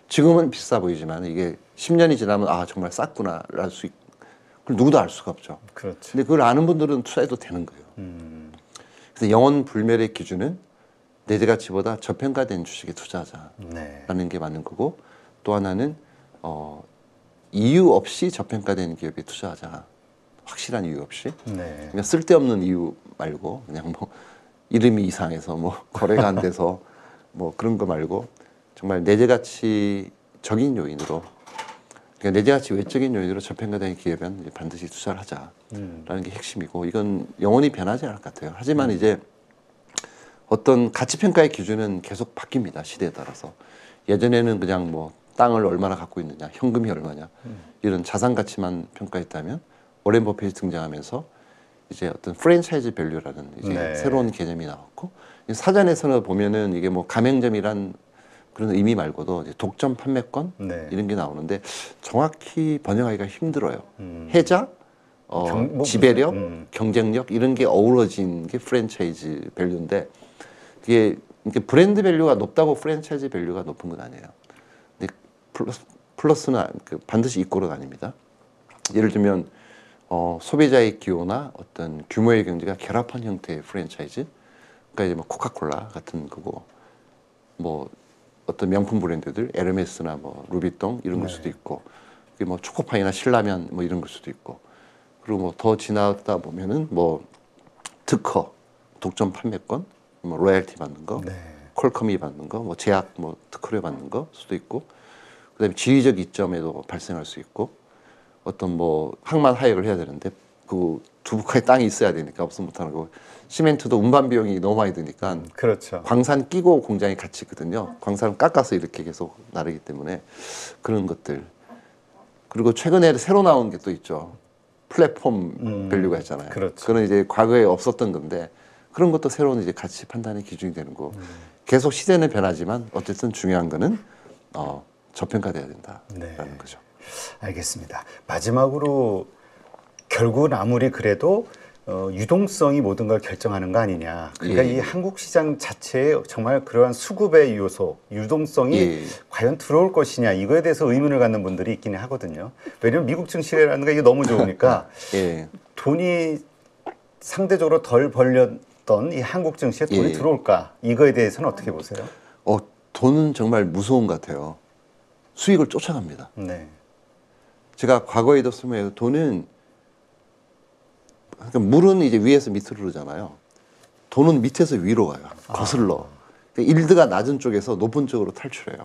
지금은 비싸 보이지만 이게 10년이 지나면 아 정말 쌌구나 알 수 있고 그걸 누구도 알 수가 없죠. 그렇죠. 근데 그걸 아는 분들은 투자해도 되는 거예요. 그래서 영원 불멸의 기준은 내재 가치보다 저평가된 주식에 투자하자라는 네. 게 맞는 거고 또 하나는 이유 없이 저평가된 기업에 투자하자. 확실한 이유 없이. 네. 그냥 쓸데없는 이유 말고 그냥 뭐 이름이 이상해서 뭐 거래가 안 돼서 뭐 그런 거 말고 정말 내재 가치적인 요인으로 그러니까 내재 가치 외적인 요인으로 저평가된 기업은 이제 반드시 투자를 하자라는 게 핵심이고 이건 영원히 변하지 않을 것 같아요. 하지만 이제 어떤 가치 평가의 기준은 계속 바뀝니다. 시대에 따라서. 예전에는 그냥 뭐 땅을 얼마나 갖고 있느냐, 현금이 얼마냐 이런 자산 가치만 평가했다면 워렌 버핏이 등장하면서 이제 어떤 프랜차이즈 밸류라는 이제 네. 새로운 개념이 나왔고 사전에서는 보면은 이게 뭐 가맹점이란 그런 의미 말고도 이제 독점 판매권 네. 이런 게 나오는데 정확히 번역하기가 힘들어요. 해자, 뭐, 지배력, 경쟁력 이런 게 어우러진 게 프랜차이즈 밸류인데 이게 브랜드 밸류가 높다고 프랜차이즈 밸류가 높은 건 아니에요. 근데 플러스는 반드시 이꼴은 아닙니다. 예를 들면 소비자의 기호나 어떤 규모의 경제가 결합한 형태의 프랜차이즈, 그러니까 이제 뭐 코카콜라 같은 거고, 뭐 어떤 명품 브랜드들 에르메스나 뭐 루비통 이런 걸 수도 있고, 그게 뭐 초코파이나 신라면 뭐 이런 걸 수도 있고, 그리고 뭐 더 지나다 보면은 뭐 특허, 독점 판매권, 뭐 로얄티 받는 거, 콜컴이 받는 거, 뭐 제약 뭐 특허료 받는 거 수도 있고, 그다음에 지위적 이점에도 발생할 수 있고, 어떤 뭐 항만 하역을 해야 되는데 그 두부카에 땅이 있어야 되니까 없으면 못하는 거. 시멘트도 운반 비용이 너무 많이 드니까 그렇죠. 광산 끼고 공장이 같이 있거든요. 광산을 깎아서 이렇게 계속 나르기 때문에 그런 것들. 그리고 최근에 새로 나온 게 또 있죠. 플랫폼 밸류가 있잖아요. 그렇죠. 그건 이제 과거에 없었던 건데 그런 것도 새로운 이제 가치 판단의 기준이 되는 거. 계속 시대는 변하지만 어쨌든 중요한 거는 저평가돼야 된다라는 거죠. 알겠습니다. 마지막으로 결국은 아무리 그래도 유동성이 모든 걸 결정하는 거 아니냐. 그러니까 이 한국 시장 자체에 정말 그러한 수급의 요소, 유동성이 과연 들어올 것이냐 이거에 대해서 의문을 갖는 분들이 있기는 하거든요. 왜냐하면 미국 증시라는 게 이게 너무 좋으니까 돈이 상대적으로 덜 벌렸던 이 한국 증시에 돈이 들어올까 이거에 대해서는 어떻게 보세요? 돈은 정말 무서운 것 같아요. 수익을 쫓아갑니다. 네. 제가 과거에도 설명해서 돈은 그러니까 물은 이제 위에서 밑으로 흐르잖아요. 돈은 밑에서 위로 가요. 거슬러. 그러니까 일드가 낮은 쪽에서 높은 쪽으로 탈출해요.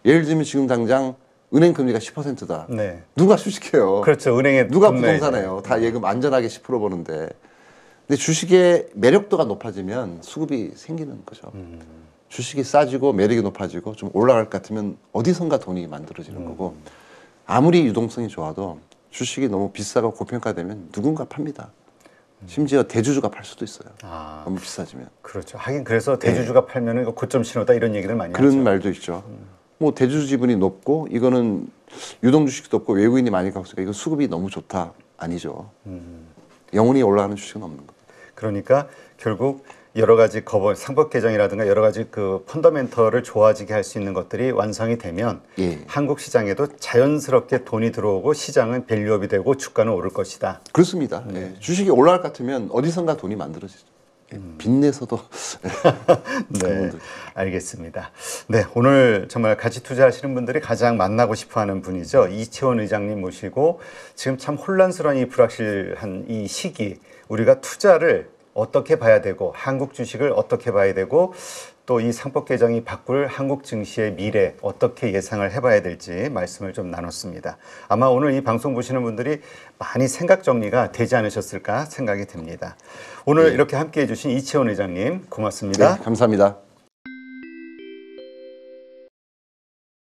예를 들면 지금 당장 은행 금리가 10%다. 네. 누가 주식해요? 그렇죠. 은행에 누가 부동산해요? 다 예금 안전하게 10% 버는데. 근데 주식의 매력도가 높아지면 수급이 생기는 거죠. 주식이 싸지고 매력이 높아지고 좀 올라갈 것 같으면 어디선가 돈이 만들어지는 거고, 아무리 유동성이 좋아도 주식이 너무 비싸고 고평가되면 누군가 팝니다. 심지어 대주주가 팔 수도 있어요. 너무 비싸지면. 그렇죠. 하긴 그래서 대주주가 팔면은 이거 고점 신호다 이런 얘기를 많이 하죠. 그런 말도 있죠. 뭐 대주주 지분이 높고 이거는 유동 주식도 없고 외국인이 많이 갖고 있으니까 이거 수급이 너무 좋다. 아니죠. 영원히 올라가는 주식은 없는 거예요. 그러니까 결국 여러 가지 상법 개정이라든가 여러 가지 그 펀더멘털을 좋아지게 할 수 있는 것들이 완성이 되면 한국 시장에도 자연스럽게 돈이 들어오고 시장은 밸류업이 되고 주가는 오를 것이다. 그렇습니다. 주식이 올라갈 것 같으면 어디선가 돈이 만들어지죠. 빚내서도. 네, 알겠습니다. 네, 오늘 정말 가치 투자하시는 분들이 가장 만나고 싶어하는 분이죠. 이채원 의장님 모시고 지금 참 혼란스러운 이 불확실한 이 시기 우리가 투자를 어떻게 봐야 되고 한국 주식을 어떻게 봐야 되고 또 이 상법 개정이 바꿀 한국 증시의 미래 어떻게 예상을 해봐야 될지 말씀을 좀 나눴습니다. 아마 오늘 이 방송 보시는 분들이 많이 생각 정리가 되지 않으셨을까 생각이 듭니다. 오늘 이렇게 함께해 주신 이채원 의장님 고맙습니다. 네, 감사합니다.